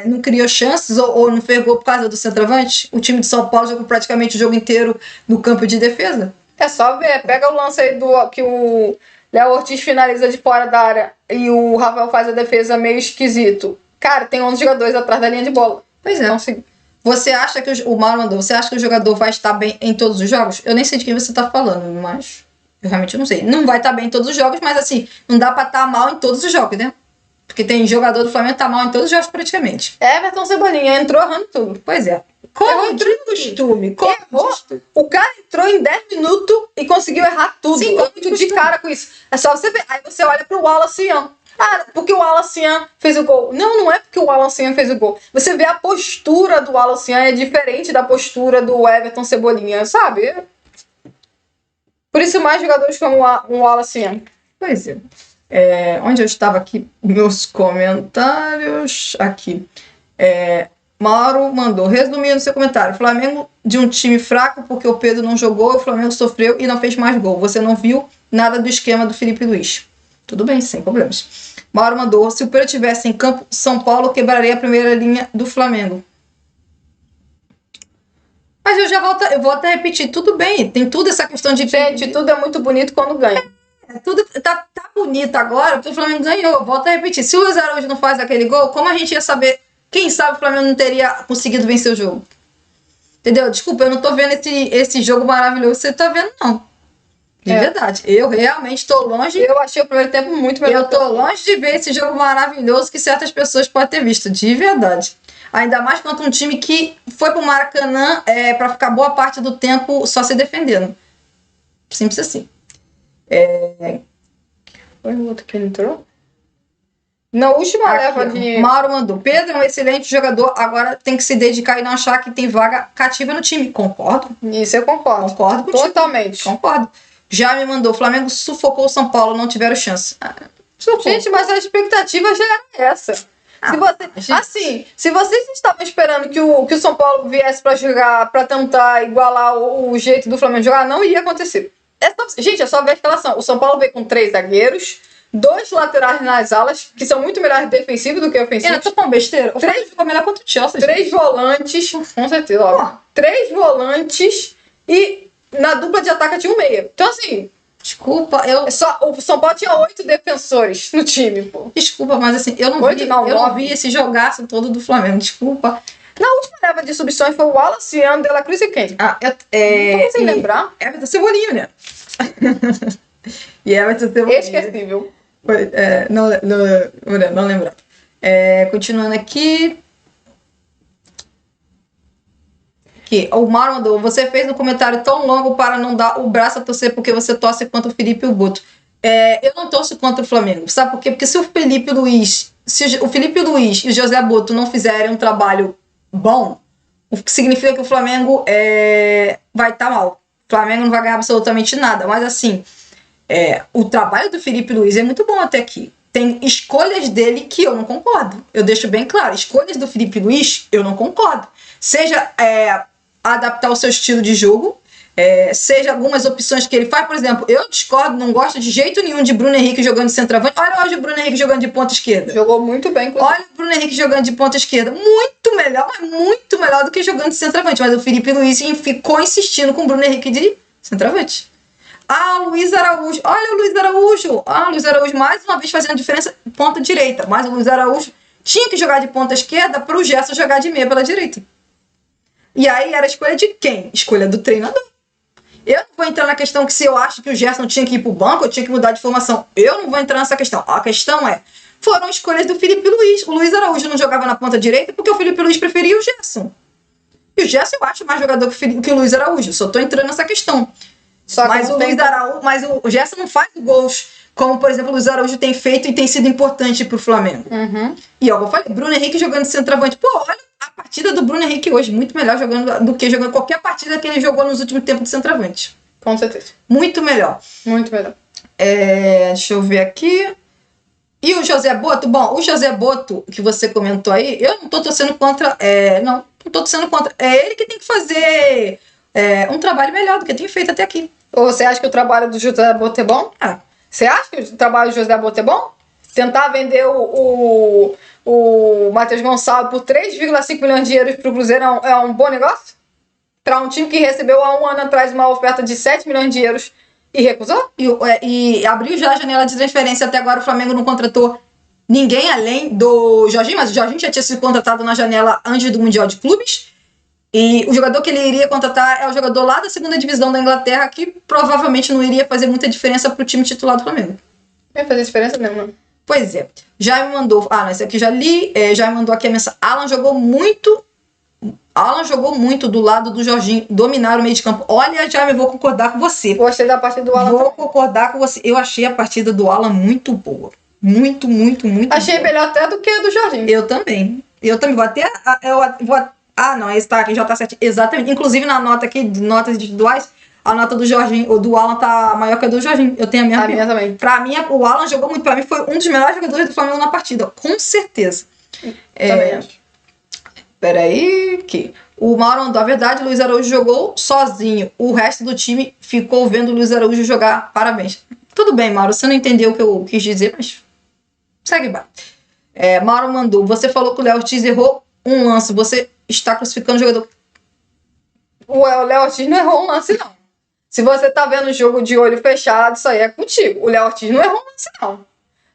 não criou chances ou não fez gol por causa do centroavante? O time de São Paulo jogou praticamente o jogo inteiro no campo de defesa? É só ver. Pega o lance aí que o Léo Ortiz finaliza de fora da área e o Rafael faz a defesa meio esquisito. Cara, tem 11 jogadores atrás da linha de bola. Pois é. Então, assim, você acha que o Mauro mandou, você acha que o jogador vai estar bem em todos os jogos? Eu nem sei de quem você está falando, mas eu realmente não sei. Não vai estar bem em todos os jogos, mas assim, não dá pra estar mal em todos os jogos, né? Porque tem jogador do Flamengo que tá mal em todos os jogos praticamente. Everton Cebolinha entrou errando tudo. Pois é. Como de costume. O cara entrou em 10 minutos e conseguiu errar tudo. Sim, eu fico de cara com isso. É só você ver. Aí você olha pro Wallace Ian. Porque o Wallace Ian fez o gol. Não é porque o Wallace Ian fez o gol. Você vê a postura do Wallace Ian é diferente da postura do Everton Cebolinha, sabe? Por isso mais jogadores como o Wallace Ian. Pois é. Onde eu estava aqui? Meus comentários. Aqui. Mauro mandou. Resumindo seu comentário. Flamengo de um time fraco porque o Pedro não jogou, o Flamengo sofreu e não fez mais gol. Você não viu nada do esquema do Felipe Luiz. Tudo bem, sem problemas. Mauro mandou, se o Pedro estivesse em campo, São Paulo quebraria a primeira linha do Flamengo. Mas eu vou até repetir, tudo bem, tem tudo essa questão de... Gente, tudo é muito bonito quando ganha. Tudo tá bonito agora, porque o Flamengo ganhou. Volto a repetir, se o Luiz Araújo não faz aquele gol, como a gente ia saber? Quem sabe o Flamengo não teria conseguido vencer o jogo? Entendeu? Desculpa, eu não tô vendo esse jogo maravilhoso que você tá vendo, não. De verdade. Eu realmente estou longe... Eu achei o primeiro tempo muito melhor. Eu estou longe de ver esse jogo maravilhoso que certas pessoas podem ter visto. De verdade. Ainda mais contra um time que foi pro Maracanã para ficar boa parte do tempo só se defendendo. Simples assim. Foi o outro que ele entrou? Na última leva de... Mauro mandou. Pedro é um excelente jogador. Agora tem que se dedicar e não achar que tem vaga cativa no time. Concordo. Isso eu concordo. Concordo contigo. Totalmente. Concordo. Já me mandou, o Flamengo sufocou o São Paulo, não tiveram chance. Gente, mas a expectativa já era essa. Se vocês estavam esperando que o São Paulo viesse pra jogar, pra tentar igualar o jeito do Flamengo jogar, não ia acontecer. Gente, é só ver a escalação. O São Paulo veio com 3 zagueiros, 2 laterais nas alas, que são muito melhores defensivos do que ofensivos. Eu tô com besteira. O Flamengo jogou melhor contra o Chelsea. 3 volantes, com certeza, óbvio. 3 volantes e... Na dupla de ataque tinha um meia. Então, assim... Desculpa, o São Paulo tinha 8 defensores no time, pô. Desculpa, mas assim, eu não vi esse jogaço todo do Flamengo. Desculpa. Na última leva de substituições foi o Wallace, Ian, De La Cruz e quem? Não sem lembrar. Everton Cebolinha, né? E Everton Cebolinha. Esquecível. Não lembro. Continuando aqui... O Mauro mandou, você fez um comentário tão longo para não dar o braço a torcer porque você torce contra o Felipe e o Guto. Eu não torço contra o Flamengo, sabe por quê? Porque se o Felipe Luiz e o José Boto não fizerem um trabalho bom, o que significa que o Flamengo vai estar mal. O Flamengo não vai ganhar absolutamente nada, mas assim, o trabalho do Felipe Luiz é muito bom até aqui. tem escolhas dele que eu não concordo. Eu deixo bem claro. Escolhas do Felipe Luiz, eu não concordo. Seja adaptar o seu estilo de jogo, seja algumas opções que ele faz. Por exemplo, eu discordo, não gosto de jeito nenhum de Bruno Henrique jogando de centroavante. Olha hoje o Bruno Henrique jogando de ponta esquerda. Jogou muito bem. Olha o Bruno Henrique jogando de ponta esquerda. Muito melhor, mas muito melhor do que jogando de centroavante. Mas o Felipe Luiz ficou insistindo com o Bruno Henrique de centroavante. Luiz Araújo. Olha o Luiz Araújo. Luiz Araújo mais uma vez fazendo diferença ponta direita. Mas o Luiz Araújo tinha que jogar de ponta esquerda para o Gerson jogar de meia pela direita. E aí era a escolha de quem? Escolha do treinador. Eu não vou entrar na questão que se eu acho que o Gerson tinha que ir pro banco, eu tinha que mudar de formação. Eu não vou entrar nessa questão. A questão foram escolhas do Felipe Luiz. O Luiz Araújo não jogava na ponta direita porque o Felipe Luiz preferia o Gerson. E o Gerson eu acho mais jogador que o Luiz Araújo. Só tô entrando nessa questão. Mas o Gerson não faz gols como, por exemplo, o Luiz Araújo tem feito e tem sido importante pro Flamengo. Uhum. E eu falei, Bruno Henrique jogando de centroavante. Pô, olha a partida do Bruno Henrique hoje. Muito melhor jogando do que jogando qualquer partida que ele jogou nos últimos tempos de centroavante. Com certeza. Muito melhor. Muito melhor. Deixa eu ver aqui. E o José Boto? Bom, o José Boto, que você comentou aí, eu não tô torcendo contra... não tô torcendo contra. É ele que tem que fazer um trabalho melhor do que tem feito até aqui. Ou você acha que o trabalho do José Boto é bom? Você acha que o trabalho do José Boto é bom? Tentar vender o Matheus Gonçalves por 3,5 milhões de euros pro Cruzeiro é um bom negócio? Para um time que recebeu há um ano atrás uma oferta de 7 milhões de euros e recusou? E abriu já a janela de transferência. Até agora o Flamengo não contratou ninguém além do Jorginho, mas o Jorginho já tinha sido contratado na janela antes do Mundial de Clubes. E o jogador que ele iria contratar é o jogador lá da segunda divisão da Inglaterra, que provavelmente não iria fazer muita diferença pro time titular do Flamengo. Não ia fazer diferença nenhuma. Pois é. Já me mandou... esse aqui já li. Já me mandou aqui a mensagem. Alan jogou muito do lado do Jorginho, dominar o meio de campo. Olha, já me vou concordar com você. Gostei da partida do Alan. Vou concordar com você. Eu achei a partida do Alan muito boa. Muito, muito, muito Achei boa. melhor até do que a do Jorginho. Eu também. Vou até... não, esse tá aqui, já tá certo. Exatamente. Inclusive na nota aqui, notas individuais, a nota do Jorginho, ou do Alan, tá maior que a do Jorginho. Eu tenho a minha opinião. Também. Pra mim, o Alan jogou muito. Pra mim, foi um dos melhores jogadores do Flamengo na partida. Com certeza. Também acho. Peraí, que o Mauro mandou a verdade, o Luiz Araújo jogou sozinho. O resto do time ficou vendo o Luiz Araújo jogar. Parabéns. Tudo bem, Mauro, você não entendeu o que eu quis dizer, mas segue vai. Mauro mandou, você falou que o Léo Ortiz errou um lance, você está crucificando o jogador. O Léo Ortiz não errou um lance, não. Se você tá vendo o jogo de olho fechado, isso aí é contigo. O Léo Ortiz não errou um lance, não.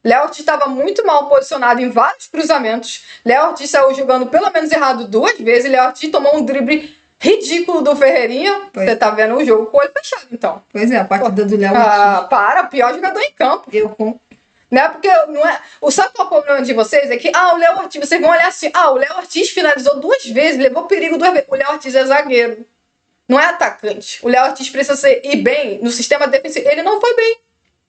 Léo Ortiz estava muito mal posicionado em vários cruzamentos. Léo Ortiz saiu jogando pelo menos errado 2 vezes. Léo Ortiz tomou um drible ridículo do Ferreirinha. Você tá vendo o jogo com o olho fechado, então. Pois é, a partida do Léo Ortiz. O pior jogador em campo. Né? Porque não é. Sabe qual é o problema de vocês? É que, o Léo Ortiz, vocês vão olhar assim, o Léo Ortiz finalizou 2 vezes, levou perigo 2 vezes. O Léo Ortiz é zagueiro. Não é atacante. O Léo Ortiz precisa ir bem no sistema defensivo. Ele não foi bem.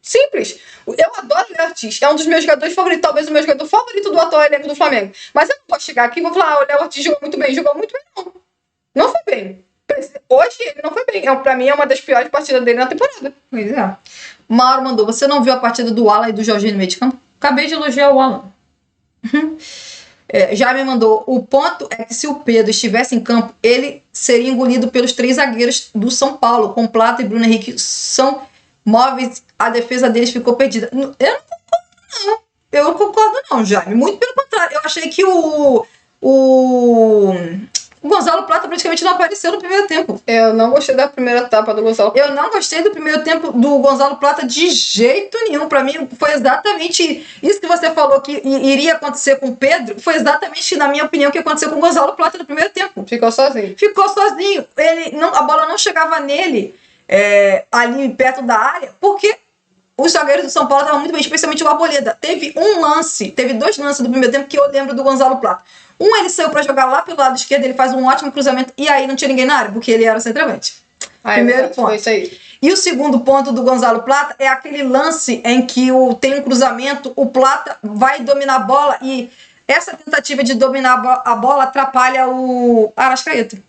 Simples. Eu adoro o Léo Ortiz. É um dos meus jogadores favoritos, talvez o meu jogador favorito do atual elenco do Flamengo. Mas eu não posso chegar aqui e vou falar, o Léo Ortiz jogou muito bem. Jogou muito bem, não. Não foi bem. Hoje ele não foi bem. Pra mim é uma das piores partidas dele na temporada. Pois é. Mauro mandou, você não viu a partida do Alan e do Jorginho no meio de campo? Acabei de elogiar o Alan. Já me mandou, o ponto é que se o Pedro estivesse em campo, ele seria engolido pelos 3 zagueiros do São Paulo, com Plata e Bruno Henrique. São móveis, a defesa deles ficou perdida. Eu não concordo não, Jaime. Muito pelo contrário. Eu achei que o Gonzalo Plata praticamente não apareceu no primeiro tempo. Eu não gostei da primeira etapa do Gonzalo Plata. Eu não gostei do primeiro tempo do Gonzalo Plata de jeito nenhum. Pra mim, foi exatamente isso que você falou que iria acontecer com o Pedro. Foi exatamente, na minha opinião, o que aconteceu com o Gonzalo Plata no primeiro tempo. Ficou sozinho. A bola não chegava nele ali perto da área, porque os zagueiros do São Paulo estavam muito bem, especialmente o Arboleda. Teve 2 lances do primeiro tempo que eu lembro do Gonzalo Plata. Ele saiu pra jogar lá pelo lado esquerdo, ele faz um ótimo cruzamento e aí não tinha ninguém na área, porque ele era o centroavante. Primeiro ponto. Foi isso aí. E o segundo ponto do Gonzalo Plata é aquele lance em que tem um cruzamento, o Plata vai dominar a bola e essa tentativa de dominar a bola atrapalha o Arrascaeta.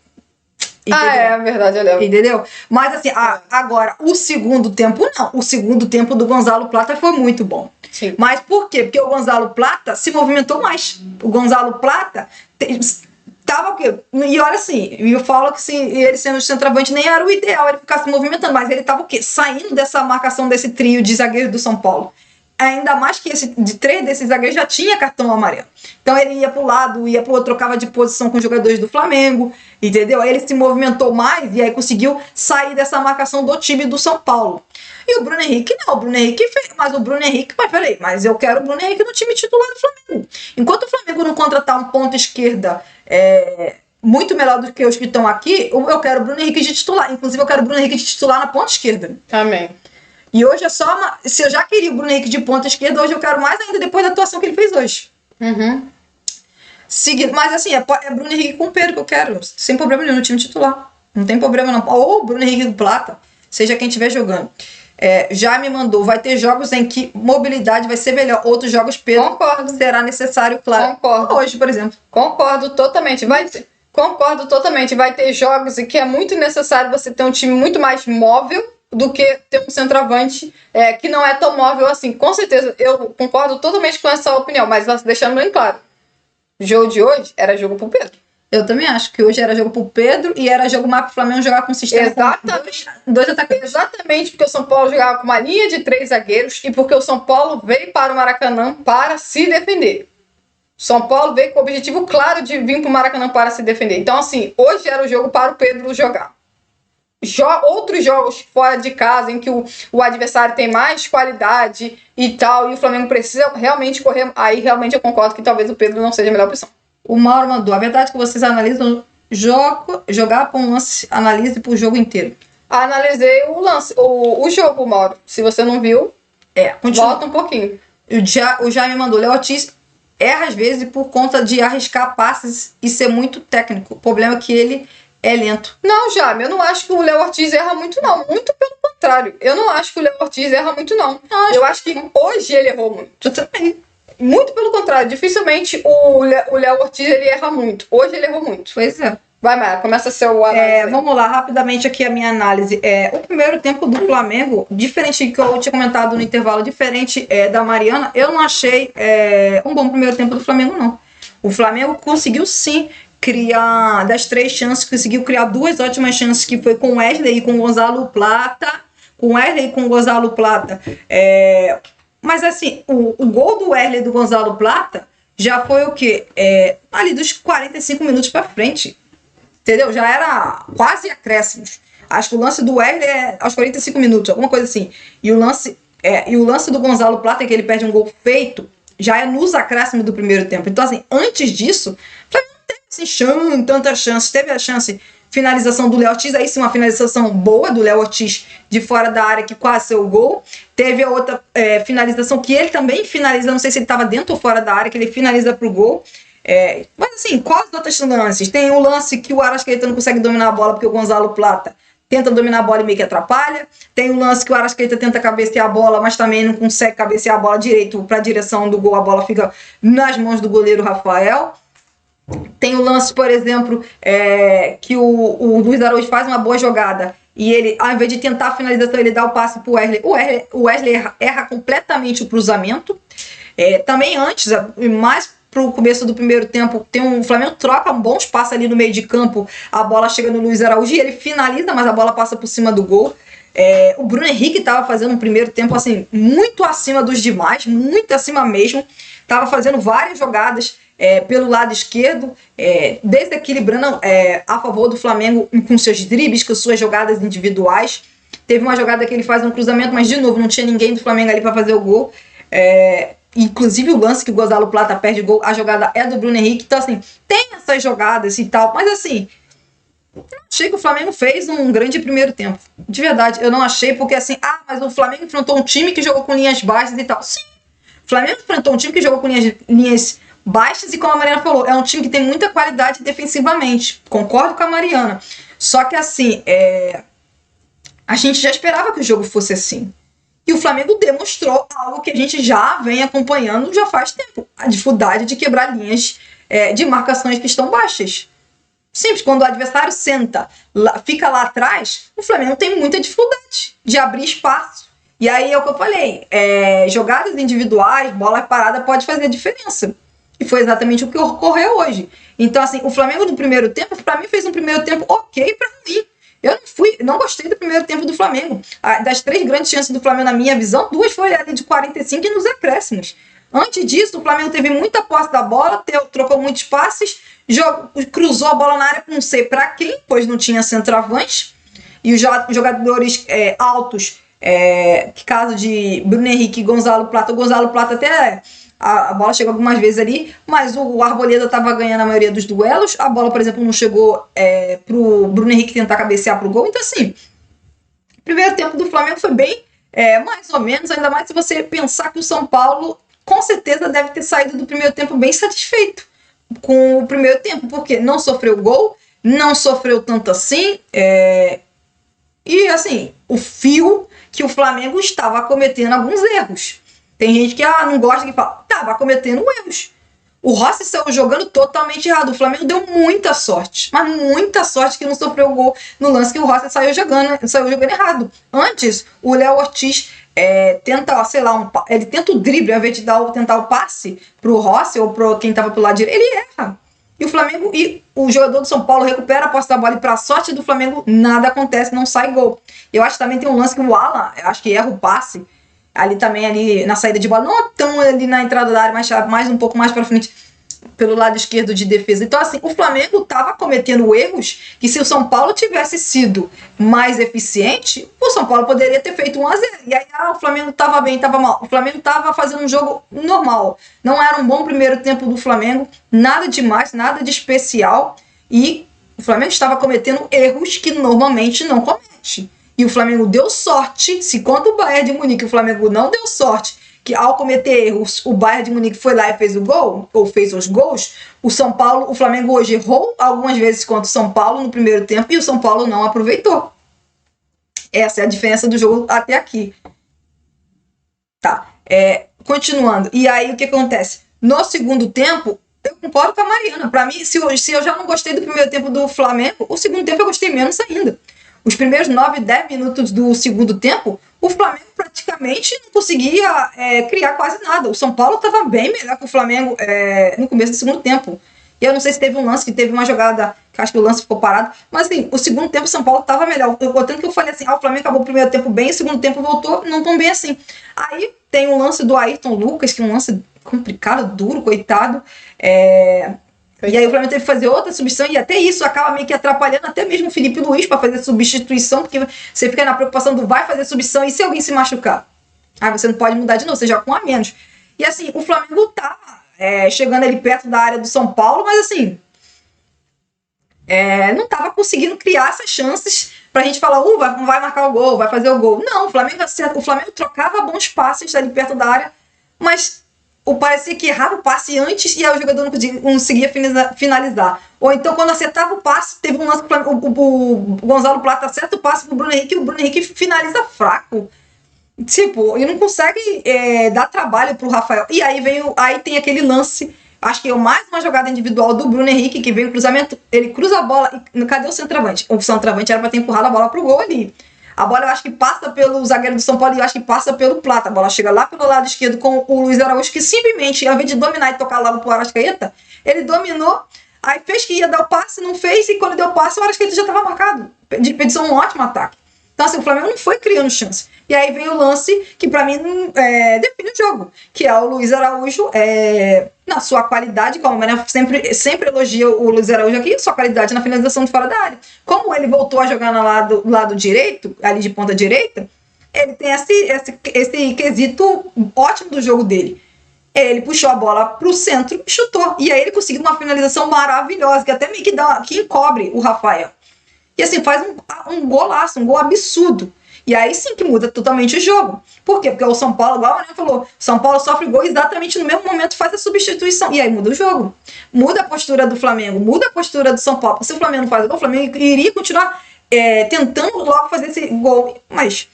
É verdade, eu lembro. Entendeu? Mas assim, agora, o segundo tempo não. O segundo tempo do Gonzalo Plata foi muito bom. Sim. Mas por quê? Porque o Gonzalo Plata se movimentou mais. O Gonzalo Plata tava o quê? E olha assim, eu falo que se ele sendo centroavante nem era o ideal ele ficar se movimentando, mas ele tava o quê? Saindo dessa marcação desse trio de zagueiros do São Paulo. Ainda mais que de 3 desses zagueiros já tinha cartão amarelo. Então ele ia pro lado, ia pro outro, trocava de posição com os jogadores do Flamengo, entendeu? Aí ele se movimentou mais e aí conseguiu sair dessa marcação do time do São Paulo. E o Bruno Henrique não, o Bruno Henrique fez, mas o Bruno Henrique, mas peraí, mas eu quero o Bruno Henrique no time titular do Flamengo. Enquanto o Flamengo não contratar um ponta esquerda muito melhor do que os que estão aqui, eu quero o Bruno Henrique de titular. Inclusive eu quero o Bruno Henrique de titular na ponta esquerda. Amém. E hoje é só se eu já queria o Bruno Henrique de ponta esquerda, hoje eu quero mais ainda depois da atuação que ele fez hoje. Seguindo, mas assim, é Bruno Henrique com o Pedro que eu quero, sem problema nenhum no time titular. Não tem problema não. Ou Bruno Henrique do Plata, seja quem estiver jogando. Já me mandou, vai ter jogos em que mobilidade vai ser melhor. Outros jogos, Pedro, será necessário, claro. Concordo. Hoje, por exemplo. Concordo totalmente. Concordo totalmente. Vai ter jogos em que é muito necessário você ter um time muito mais móvel do que ter um centroavante que não é tão móvel assim. Com certeza, eu concordo totalmente com essa opinião, mas deixando bem claro, o jogo de hoje era jogo pro Pedro. Eu também acho que hoje era jogo pro Pedro e era jogo mais pro Flamengo jogar com sistema. Exatamente. Dois atacantes. Exatamente, porque o São Paulo jogava com uma linha de 3 zagueiros e porque o São Paulo veio para o Maracanã para se defender. O São Paulo veio com o objetivo claro de vir para o Maracanã para se defender. Então, assim, hoje era o jogo para o Pedro jogar. Outros jogos fora de casa em que o adversário tem mais qualidade e tal, e o Flamengo precisa realmente correr, aí realmente eu concordo que talvez o Pedro não seja a melhor opção. O Mauro mandou, a verdade é que vocês analisam jogar para um lance, analise para o jogo inteiro. Analisei o lance, o jogo, Mauro. Se você não viu, volta um pouquinho. O Jaime mandou, Léo Ortiz erra às vezes por conta de arriscar passes e ser muito técnico. O problema é que ele é lento. Não, Jaime, eu não acho que o Léo Ortiz erra muito, não. Muito pelo contrário. Eu não acho que o Léo Ortiz erra muito, não. Eu acho que hoje ele errou muito. Eu também. Muito pelo contrário. Dificilmente o Léo Ortiz ele erra muito. Hoje ele errou muito. Pois é. Vai, Mara, começa seu análise. Vamos lá, rapidamente aqui a minha análise. O primeiro tempo do Flamengo, diferente do que eu tinha comentado no intervalo, diferente da Mariana, eu não achei um bom primeiro tempo do Flamengo, não. O Flamengo conseguiu sim criar, das 3 chances, conseguiu criar 2 ótimas chances, que foi com o Wesley e com o Gonzalo Plata. Com o Wesley e com o Gonzalo Plata. Mas assim, o gol do Wesley e do Gonzalo Plata já foi o quê? Ali dos 45 minutos pra frente. Entendeu? Já era quase acréscimos. Acho que o lance do Wesley é aos 45 minutos, alguma coisa assim. E o lance do Gonzalo Plata, que ele perde um gol feito, já é nos acréscimos do primeiro tempo. Então, assim, antes disso, o Flamengo não teve assim, tanta chance. Teve a chance, finalização do Léo Ortiz, aí sim, uma finalização boa do Léo Ortiz de fora da área, que quase saiu o gol. Teve a outra finalização que ele também finaliza, não sei se ele estava dentro ou fora da área, que ele finaliza pro gol. Mas assim, quais os outros lances? Tem um lance que o Arrascaeta não consegue dominar a bola porque o Gonzalo Plata tenta dominar a bola e meio que atrapalha. Tem um lance que o Arrascaeta tenta cabecear a bola, mas também não consegue cabecear a bola direito para a direção do gol, a bola fica nas mãos do goleiro Rafael. Tem o lance, por exemplo, que o Luiz Araújo faz uma boa jogada e ele, ao invés de tentar a finalização, ele dá o passe pro Wesley. O Wesley erra completamente o cruzamento. Também antes, mais pro começo do primeiro tempo, o Flamengo troca bons passes ali no meio de campo, a bola chega no Luiz Araújo e ele finaliza, mas a bola passa por cima do gol. O Bruno Henrique estava fazendo um primeiro tempo assim, muito acima dos demais, muito acima mesmo, estava fazendo várias jogadas pelo lado esquerdo, desequilibrando a favor do Flamengo com seus dribles, com suas jogadas individuais. Teve uma jogada que ele faz um cruzamento, mas de novo não tinha ninguém do Flamengo ali para fazer o gol. Inclusive o lance que o Gonzalo Plata perde gol, a jogada é do Bruno Henrique. Então assim, tem essas jogadas e tal, mas assim, eu achei que o Flamengo fez um grande primeiro tempo. De verdade, eu não achei, porque assim, mas o Flamengo enfrentou um time que jogou com linhas baixas e tal. Sim, o Flamengo enfrentou um time que jogou com linhas baixas e, como a Mariana falou, é um time que tem muita qualidade defensivamente. Concordo com a Mariana. Só que assim, a gente já esperava que o jogo fosse assim. E o Flamengo demonstrou algo que a gente já vem acompanhando já faz tempo. A dificuldade de quebrar linhas de marcações que estão baixas. Simples, quando o adversário fica lá atrás, o Flamengo tem muita dificuldade de abrir espaço E aí é o que eu falei, jogadas individuais, bola parada pode fazer diferença. E foi exatamente o que ocorreu hoje. Então, assim, o Flamengo no primeiro tempo, pra mim, fez um primeiro tempo ok pra ruim. Eu não gostei do primeiro tempo do Flamengo. Das 3 grandes chances do Flamengo, na minha visão, 2 foi ali de 45 e nos acréscimos. Antes disso, o Flamengo teve muita posse da bola, trocou muitos passes, cruzou a bola na área, não sei pra quem, pois não tinha centroavante. E os jogadores altos, caso de Bruno Henrique e Gonzalo Plata. O Gonzalo Plata até a bola chegou algumas vezes ali, mas o Arboleda estava ganhando a maioria dos duelos. A bola, por exemplo, não chegou pro Bruno Henrique tentar cabecear pro gol. Então, assim, o primeiro tempo do Flamengo foi bem, mais ou menos, ainda mais se você pensar que o São Paulo, com certeza, deve ter saído do primeiro tempo bem satisfeito com o primeiro tempo, porque não sofreu gol, não sofreu tanto assim, e, assim, o fio que o Flamengo estava cometendo alguns erros. Tem gente que não gosta, que fala, estava cometendo erros. O Rossi saiu jogando totalmente errado. O Flamengo deu muita sorte, mas muita sorte que não sofreu gol no lance que o Rossi saiu jogando errado. Antes, o Léo Ortiz tenta, sei lá, ele tenta o drible, ao invés de tentar o passe pro Rossi ou pro quem estava pro lado direito, ele erra. E o Flamengo e o jogador do São Paulo recupera a posse da bola e pra sorte do Flamengo nada acontece, não sai gol. Eu acho que também tem um lance que o Alan, acho que erra o passe, ali também, ali na saída de bola, não tão ali na entrada da área, mas mais um pouco mais para frente, pelo lado esquerdo de defesa. Então, assim, o Flamengo estava cometendo erros que, se o São Paulo tivesse sido mais eficiente, o São Paulo poderia ter feito 1-0. E aí, o Flamengo estava bem, estava mal. O Flamengo estava fazendo um jogo normal. Não era um bom primeiro tempo do Flamengo, nada demais, nada de especial. E o Flamengo estava cometendo erros que normalmente não comete. E o Flamengo deu sorte, se contra o Bayern de Munique o Flamengo não deu sorte, que ao cometer erros o Bayern de Munique foi lá e fez o gol, ou fez os gols, o Flamengo hoje errou algumas vezes contra o São Paulo no primeiro tempo e o São Paulo não aproveitou. Essa é a diferença do jogo até aqui. Tá, continuando. E aí o que acontece? No segundo tempo, eu concordo com a Mariana. Pra mim, se eu já não gostei do primeiro tempo do Flamengo, o segundo tempo eu gostei menos ainda. Os primeiros 9, 10 minutos do segundo tempo, o Flamengo praticamente não conseguia criar quase nada. O São Paulo estava bem melhor que o Flamengo no começo do segundo tempo. E eu não sei se teve um lance, que teve uma jogada, que acho que o lance ficou parado, mas assim, o segundo tempo o São Paulo estava melhor. Tanto que eu falei assim, o Flamengo acabou o primeiro tempo bem, o segundo tempo voltou, não tão bem assim. Aí tem um lance do Ayrton Lucas, que é um lance complicado, duro, coitado. E aí o Flamengo teve que fazer outra substituição, e até isso acaba meio que atrapalhando até mesmo o Felipe Luiz para fazer substituição, porque você fica na preocupação do vai fazer substituição, e se alguém se machucar? Aí você não pode mudar de novo, você joga com a menos. E assim, o Flamengo tá chegando ali perto da área do São Paulo, mas assim, não tava conseguindo criar essas chances pra gente falar, vai marcar o gol, vai fazer o gol. Não, o Flamengo trocava bons passes ali perto da área, mas parecia que errava o passe antes e aí o jogador não conseguia finalizar. Ou então, quando acertava o passe, teve um lance que o Gonzalo Plata acerta o passe pro Bruno Henrique e o Bruno Henrique finaliza fraco. Tipo, e não consegue dar trabalho pro Rafael. E aí tem aquele lance, acho que é mais uma jogada individual do Bruno Henrique, que vem o cruzamento, ele cruza a bola, e cadê o centroavante? O centroavante era pra ter empurrado a bola pro gol ali. A bola eu acho que passa pelo zagueiro do São Paulo e eu acho que passa pelo Plata. A bola chega lá pelo lado esquerdo com o Luiz Araújo, que simplesmente, ao invés de dominar e tocar logo pro Arrascaeta, ele dominou, aí fez que ia dar o passe, não fez, e quando deu o passe, o Arrascaeta já estava marcado. Desperdiçou um ótimo ataque. Então, assim, o Flamengo não foi criando chance. E aí vem o lance que, pra mim, define o jogo, que é o Luiz Araújo, na sua qualidade, como né, sempre elogia o Luiz Araújo aqui, sua qualidade na finalização de fora da área. Como ele voltou a jogar no lado direito, ali de ponta direita, ele tem esse quesito ótimo do jogo dele. Ele puxou a bola pro centro e chutou. E aí ele conseguiu uma finalização maravilhosa, que até meio que encobre o Rafael. E assim, faz um golaço, um gol absurdo. E aí sim que muda totalmente o jogo. Por quê? Porque o São Paulo, igual a Maria falou, São Paulo sofre gol exatamente no mesmo momento, faz a substituição. E aí muda o jogo. Muda a postura do Flamengo, muda a postura do São Paulo. Se o Flamengo não faz o gol, o Flamengo iria continuar tentando logo fazer esse gol. Mas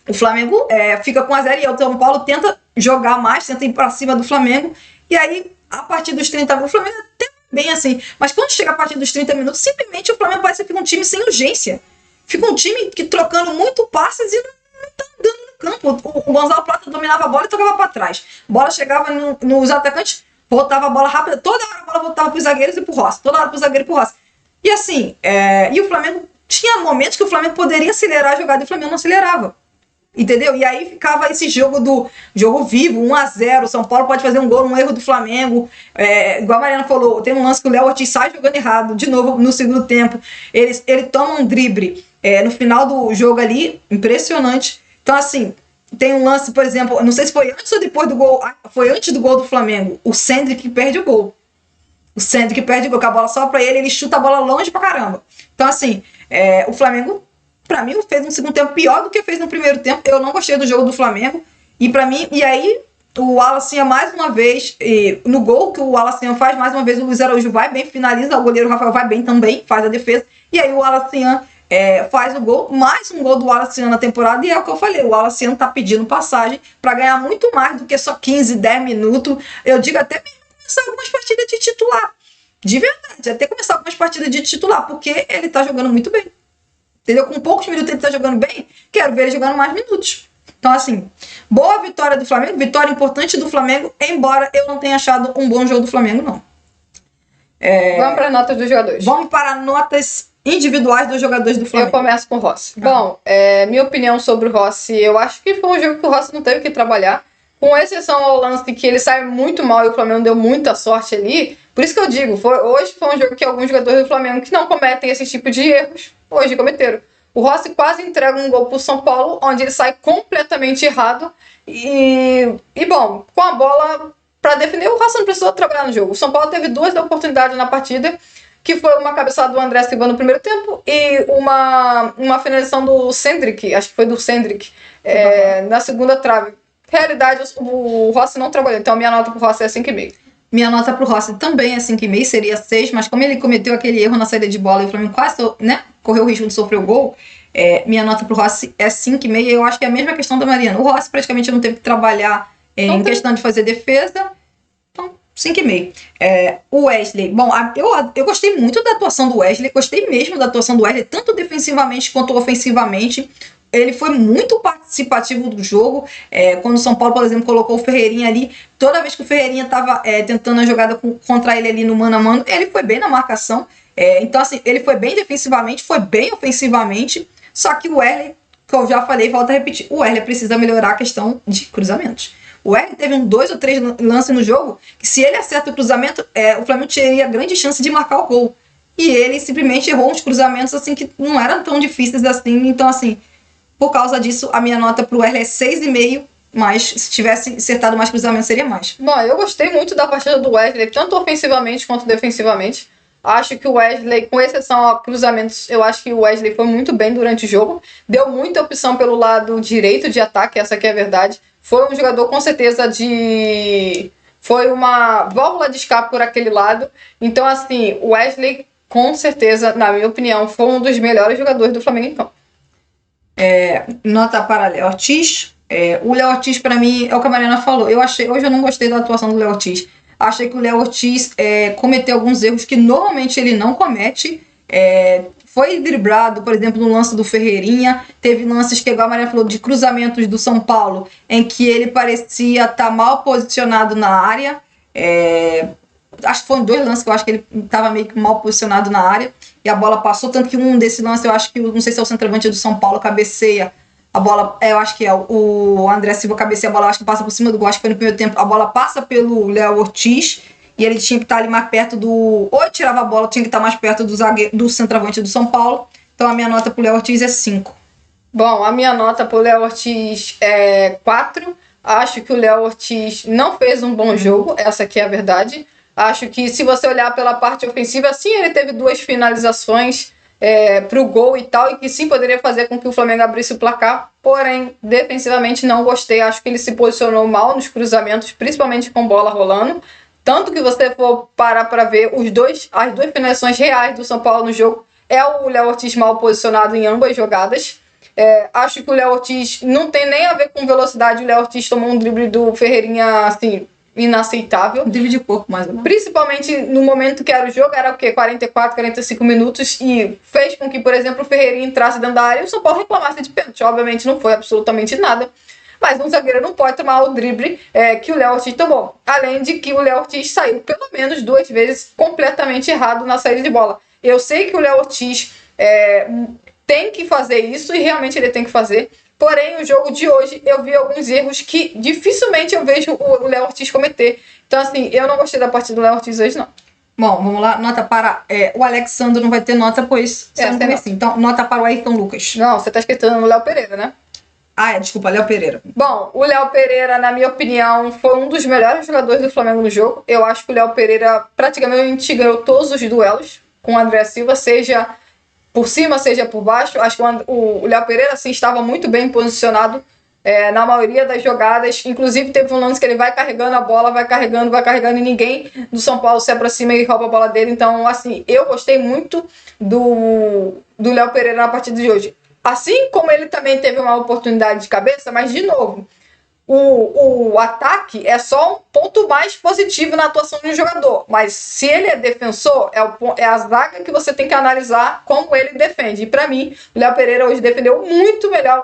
o Flamengo fica com 1-0 e o São Paulo tenta jogar mais, tenta ir pra cima do Flamengo. E aí, a partir dos 30 minutos, o Flamengo até bem assim. Mas quando chega a partir dos 30 minutos, simplesmente o Flamengo parece um time sem urgência. Fica um time que trocando muito passes e não tá andando no campo. tipo, o Gonzalo Plata dominava a bola e tocava pra trás. A bola chegava nos atacantes, voltava a bola rápida, toda hora a bola voltava pros zagueiros e pro Rossi. Toda hora pro zagueiro e pro Rossi. E assim, e o Flamengo tinha momentos que o Flamengo poderia acelerar a jogada e o Flamengo não acelerava. Entendeu? E aí ficava esse jogo vivo, 1-0. São Paulo pode fazer um gol, um erro do Flamengo. Igual a Mariana falou, tem um lance que o Léo Ortiz sai jogando errado, de novo no segundo tempo. Ele toma um drible no final do jogo ali, impressionante. Então, assim, tem um lance, por exemplo, não sei se foi antes ou depois do gol, foi antes do gol do Flamengo. O Cendric perde o gol. O Cendric perde o gol, que a bola só pra ele chuta a bola longe pra caramba. Então, assim, o Flamengo, pra mim, fez um segundo tempo pior do que fez no primeiro tempo. Eu não gostei do jogo do Flamengo. E pra mim, e aí o Wallace mais uma vez, no gol que o Wallace faz, mais uma vez o Luiz Araújo vai bem, finaliza, o goleiro Rafael vai bem também, faz a defesa. E aí o Wallace faz o gol, mais um gol do Wallace na temporada, e é o que eu falei, o Wallace tá pedindo passagem pra ganhar muito mais do que só 15, 10 minutos. Eu digo até mesmo começar algumas partidas de titular. De verdade, até começar algumas partidas de titular, porque ele tá jogando muito bem. Entendeu? Com poucos minutos ele tá jogando bem, quero ver ele jogando mais minutos. Então, assim, boa vitória do Flamengo, vitória importante do Flamengo, embora eu não tenha achado um bom jogo do Flamengo, não. Vamos para notas dos jogadores. Vamos para notas individuais dos jogadores do Flamengo. Eu começo com o Rossi. Bom, minha opinião sobre o Rossi, eu acho que foi um jogo que o Rossi não teve que trabalhar, com exceção ao lance que ele sai muito mal e o Flamengo deu muita sorte ali. Por isso que eu digo, hoje foi um jogo que alguns jogadores do Flamengo que não cometem esse tipo de erros, hoje cometeram. O Rossi quase entrega um gol pro São Paulo, onde ele sai completamente errado. E bom, com a bola para definir, o Rossi não precisou trabalhar no jogo. O São Paulo teve 2 oportunidades na partida, que foi uma cabeçada do André Silva no primeiro tempo e uma finalização do Cendric, acho que foi do Cendric, na segunda trave. Realidade, o Rossi não trabalhou, então a minha nota pro Rossi é 5,5. Minha nota pro Rossi também é 5,5, seria 6, mas como ele cometeu aquele erro na saída de bola e o Flamengo quase correu o risco de sofrer o gol, minha nota pro Rossi é 5,5. Eu acho que é a mesma questão da Mariana. O Rossi praticamente não teve que trabalhar em questão de fazer defesa, então 5,5. O Wesley, bom, eu gostei muito da atuação do Wesley, gostei mesmo da atuação do Wesley, tanto defensivamente quanto ofensivamente. Ele foi muito participativo do jogo. Quando o São Paulo, por exemplo, colocou o Ferreirinha ali, toda vez que o Ferreirinha estava tentando a jogada contra ele ali no mano a mano, ele foi bem na marcação. Então, assim, ele foi bem defensivamente, foi bem ofensivamente. Só que o Wesley, que eu já falei, volto a repetir, o Wesley precisa melhorar a questão de cruzamentos. O Wesley teve 2 ou 3 lances no jogo que, se ele acerta o cruzamento, o Flamengo teria grande chance de marcar o gol. E ele simplesmente errou uns cruzamentos assim que não eram tão difíceis assim. Então, assim, por causa disso, a minha nota pro Wesley é 6,5, mas se tivesse acertado mais cruzamentos, seria mais. Bom, eu gostei muito da partida do Wesley, tanto ofensivamente quanto defensivamente. Acho que o Wesley, com exceção a cruzamentos, eu acho que o Wesley foi muito bem durante o jogo. Deu muita opção pelo lado direito de ataque, essa que é a verdade. Foi um jogador, com certeza, foi uma válvula de escape por aquele lado. Então, assim, o Wesley, com certeza, na minha opinião, foi um dos melhores jogadores do Flamengo em campo. Nota para Léo Ortiz. O Léo Ortiz, para mim, é o que a Mariana falou. Hoje eu não gostei da atuação do Léo Ortiz. Achei que o Léo Ortiz cometeu alguns erros que normalmente ele não comete. Foi driblado, por exemplo, no lance do Ferreirinha. Teve lances que, igual a Mariana falou, de cruzamentos do São Paulo, em que ele parecia estar mal posicionado na área. Acho que foram 2 lances que eu acho que ele estava meio que mal posicionado na área e a bola passou, tanto que um desse lance eu acho que, não sei se é o centroavante do São Paulo, cabeceia a bola, eu acho que é o André Silva cabeceia a bola, acho que passa por cima do gol, acho que foi no primeiro tempo, a bola passa pelo Léo Ortiz e ele tinha que estar ali mais perto ou tirava a bola, tinha que estar mais perto do centroavante do São Paulo. Então a minha nota pro Léo Ortiz é 5. Bom, a minha nota pro Léo Ortiz é 4. Acho que o Léo Ortiz não fez um bom jogo, essa aqui é a verdade. Acho que, se você olhar pela parte ofensiva, sim, ele teve 2 finalizações pro gol e tal, e que sim poderia fazer com que o Flamengo abrisse o placar, porém, defensivamente não gostei. Acho que ele se posicionou mal nos cruzamentos, principalmente com bola rolando. Tanto que você for parar para ver as 2 finalizações reais do São Paulo no jogo, é o Léo Ortiz mal posicionado em ambas jogadas. Acho que o Léo Ortiz não tem nem a ver com velocidade. O Léo Ortiz tomou um drible do Ferreirinha, assim, inaceitável. Drible de corpo, mais ou menos. Principalmente no momento que era o jogo, era o quê? 44, 45 minutos, e fez com que, por exemplo, o Ferreirinha entrasse dentro da área e o São Paulo reclamasse de pênalti. Obviamente não foi absolutamente nada. mas um zagueiro não pode tomar o drible que o Léo Ortiz tomou. Além de que o Léo Ortiz saiu pelo menos 2 vezes completamente errado na saída de bola. Eu sei que o Léo Ortiz tem que fazer isso e realmente ele tem que fazer. Porém, o jogo de hoje eu vi alguns erros que dificilmente eu vejo o Léo Ortiz cometer. Então, assim, eu não gostei da partida do Léo Ortiz hoje, não. Bom, vamos lá. Nota para... o Alexandre não vai ter nota, pois... não tem assim. Então, nota para o Ayrton Lucas. Não, você tá esquecendo no Léo Pereira, né? Desculpa, Léo Pereira. Bom, o Léo Pereira, na minha opinião, foi um dos melhores jogadores do Flamengo no jogo. Eu acho que o Léo Pereira praticamente ganhou todos os duelos com o André Silva, seja por cima, seja por baixo. Acho que o Léo Pereira, assim, estava muito bem posicionado na maioria das jogadas. Inclusive, teve um lance que ele vai carregando a bola, vai carregando, e ninguém do São Paulo se aproxima e rouba a bola dele. Então, assim, eu gostei muito do Léo Pereira na partida de hoje. Assim como ele também teve uma oportunidade de cabeça, mas, de novo, o ataque é só um ponto mais positivo na atuação de um jogador. Mas se ele é defensor, é a zaga que você tem que analisar como ele defende. E para mim, o Léo Pereira hoje defendeu muito melhor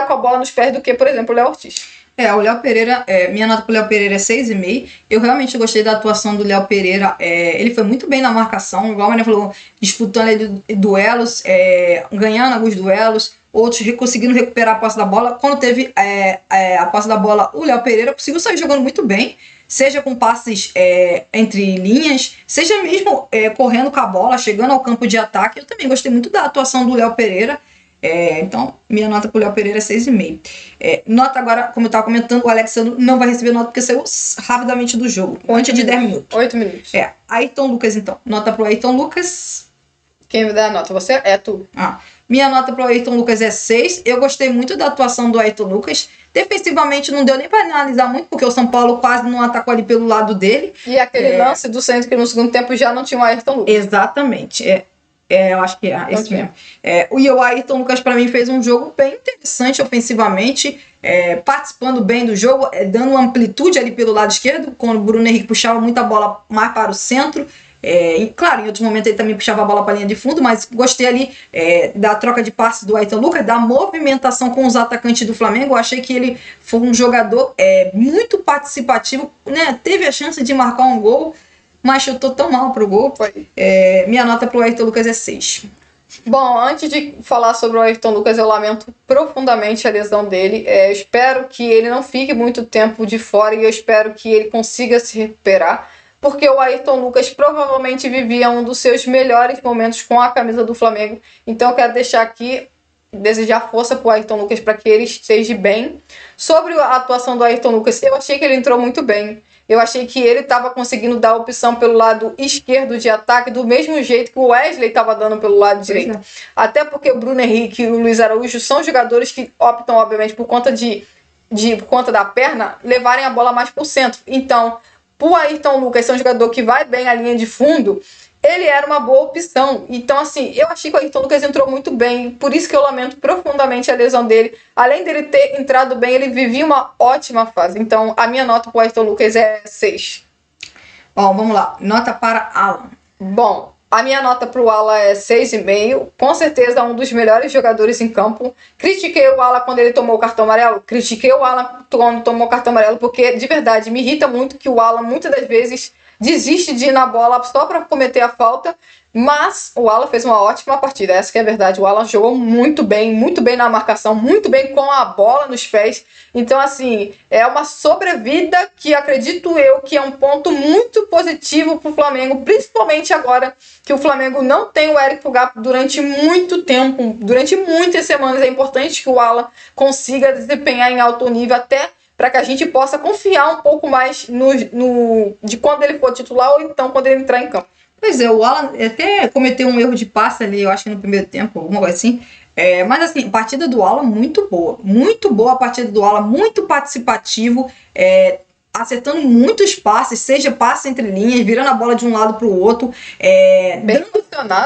com a bola nos pés do que, por exemplo, o Léo Ortiz. O Léo Pereira, minha nota pro Léo Pereira é 6,5. Eu realmente gostei da atuação do Léo Pereira. Ele foi muito bem na marcação, igual a Maria falou, disputando ali duelos, ganhando alguns duelos, outros conseguindo recuperar a posse da bola. Quando teve a posse da bola, o Léo Pereira conseguiu sair jogando muito bem, seja com passes entre linhas, seja mesmo correndo com a bola, chegando ao campo de ataque. Eu também gostei muito da atuação do Léo Pereira. Então, minha nota pro Léo Pereira é 6,5. Nota agora, como eu estava comentando, o Alexandre não vai receber nota porque saiu rapidamente do jogo, antes de 10 minutos. 8 minutos. Ayrton Lucas, então. Nota pro Ayrton Lucas. Quem vai dar a nota? Você? É tu. Minha nota pro Ayrton Lucas é 6. Eu gostei muito da atuação do Ayrton Lucas. Defensivamente não deu nem para analisar muito, porque o São Paulo quase não atacou ali pelo lado dele. E aquele lance do centro que no segundo tempo já não tinha o Ayrton Lucas. Exatamente. Eu acho que é esse mesmo. O Ayrton Lucas, para mim, fez um jogo bem interessante ofensivamente, participando bem do jogo, dando amplitude ali pelo lado esquerdo, quando o Bruno Henrique puxava muita bola mais para o centro. Claro, em outros momentos ele também puxava a bola para a linha de fundo, mas gostei ali da troca de passes do Ayrton Lucas, da movimentação com os atacantes do Flamengo. Eu achei que ele foi um jogador muito participativo, né? Teve a chance de marcar um gol, mas chutou tão mal pro gol. Minha nota pro Ayrton Lucas é 6. Bom, antes de falar sobre o Ayrton Lucas, eu lamento profundamente a lesão dele. Espero que ele não fique muito tempo de fora e eu espero que ele consiga se recuperar, porque o Ayrton Lucas provavelmente vivia um dos seus melhores momentos com a camisa do Flamengo. Então eu quero deixar aqui, desejar força pro Ayrton Lucas para que ele esteja bem. Sobre a atuação do Ayrton Lucas, eu achei que ele entrou muito bem. Eu achei que ele estava conseguindo dar opção pelo lado esquerdo de ataque do mesmo jeito que o Wesley estava dando pelo lado direito. Até porque o Bruno Henrique e o Luiz Araújo são jogadores que optam, obviamente, por conta da perna, levarem a bola mais pro centro. Então, o Ayrton Lucas ser um jogador que vai bem à linha de fundo, ele era uma boa opção. Então, assim, eu achei que o Ayrton Lucas entrou muito bem. Por isso que eu lamento profundamente a lesão dele. Além dele ter entrado bem, ele vivia uma ótima fase. Então, a minha nota para o Ayrton Lucas é 6. Bom, vamos lá. Nota para Alan. Bom, a minha nota para o Alan é 6,5. Com certeza, um dos melhores jogadores em campo. Critiquei o Alan quando ele tomou o cartão amarelo. Critiquei o Alan quando tomou o cartão amarelo, porque, de verdade, me irrita muito que o Alan, muitas das vezes, desiste de ir na bola só para cometer a falta, mas o Alan fez uma ótima partida, essa que é a verdade. O Alan jogou muito bem na marcação, muito bem com a bola nos pés. Então, assim, é uma sobrevida que acredito eu que é um ponto muito positivo para o Flamengo, principalmente agora que o Flamengo não tem o Éric Pulgar durante muito tempo, durante muitas semanas. É importante que o Alan consiga desempenhar em alto nível, até para que a gente possa confiar um pouco mais de quando ele for titular ou então quando ele entrar em campo. Pois é, o Alan até cometeu um erro de passe ali, eu acho que no primeiro tempo, alguma coisa assim. Mas assim, a partida do Alan muito boa a partida do Alan, muito participativo, acertando muitos passes, seja passe entre linhas, virando a bola de um lado para o outro,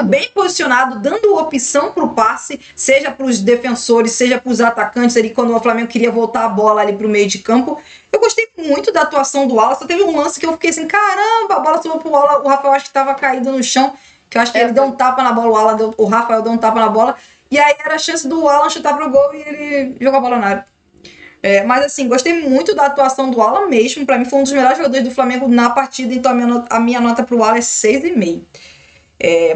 bem posicionado, dando opção para o passe, seja para os defensores, seja para os atacantes ali, quando o Flamengo queria voltar a bola ali para o meio de campo. Eu gostei muito da atuação do Alan, só teve um lance que eu fiquei assim, caramba, a bola subiu pro Alan, o Rafael acho que estava caído no chão, que eu acho que ele deu um tapa na bola, o Rafael deu um tapa na bola, e aí era a chance do Alan chutar pro gol e ele jogou a bola na área. Mas assim, gostei muito da atuação do Alan mesmo. Pra mim foi um dos melhores jogadores do Flamengo na partida, então a minha nota pro Alan é 6,5.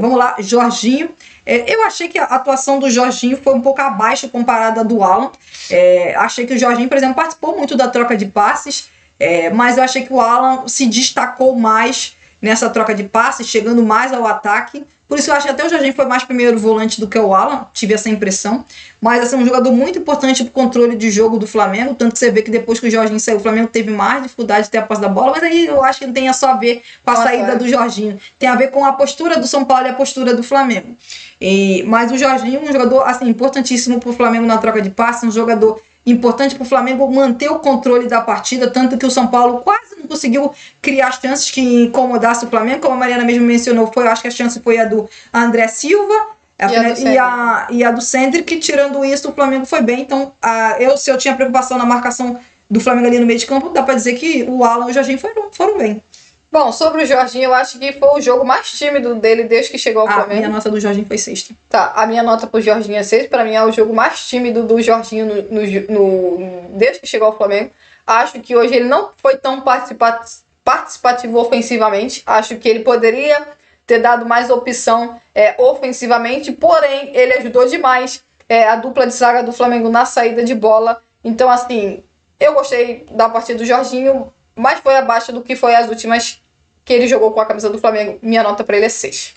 Vamos lá, Jorginho. Eu achei que a atuação do Jorginho foi um pouco abaixo comparada à do Alan. Achei que o Jorginho, por exemplo, participou muito da troca de passes, mas eu achei que o Alan se destacou mais nessa troca de passes, chegando mais ao ataque. Por isso eu acho que até o Jorginho foi mais primeiro volante do que o Alan, tive essa impressão. Mas assim, um jogador muito importante para o controle de jogo do Flamengo, tanto que você vê que depois que o Jorginho saiu, o Flamengo teve mais dificuldade de ter a posse da bola, mas aí eu acho que não tem só a ver com a saída do Jorginho, tem a ver com a postura do São Paulo e a postura do Flamengo. Mas o Jorginho é um jogador assim, importantíssimo para o Flamengo na troca de passes, um jogador importante para o Flamengo manter o controle da partida, tanto que o São Paulo quase não conseguiu criar chances que incomodassem o Flamengo, como a Mariana mesmo mencionou, eu acho que a chance foi a do André Silva e a do Cendric, tirando isso o Flamengo foi bem, então se eu tinha preocupação na marcação do Flamengo ali no meio de campo, dá para dizer que o Alan e o Jorginho foram bem. Bom, sobre o Jorginho, eu acho que foi o jogo mais tímido dele desde que chegou ao Flamengo. A minha nota do Jorginho foi 6. Tá, a minha nota pro Jorginho é 6. Pra mim é o jogo mais tímido do Jorginho desde que chegou ao Flamengo. Acho que hoje ele não foi tão participativo ofensivamente. Acho que ele poderia ter dado mais opção ofensivamente, porém ele ajudou demais a dupla de zaga do Flamengo na saída de bola. Então, assim, eu gostei da partida do Jorginho, mas foi abaixo do que foi as últimas que ele jogou com a camisa do Flamengo. Minha nota para ele é 6.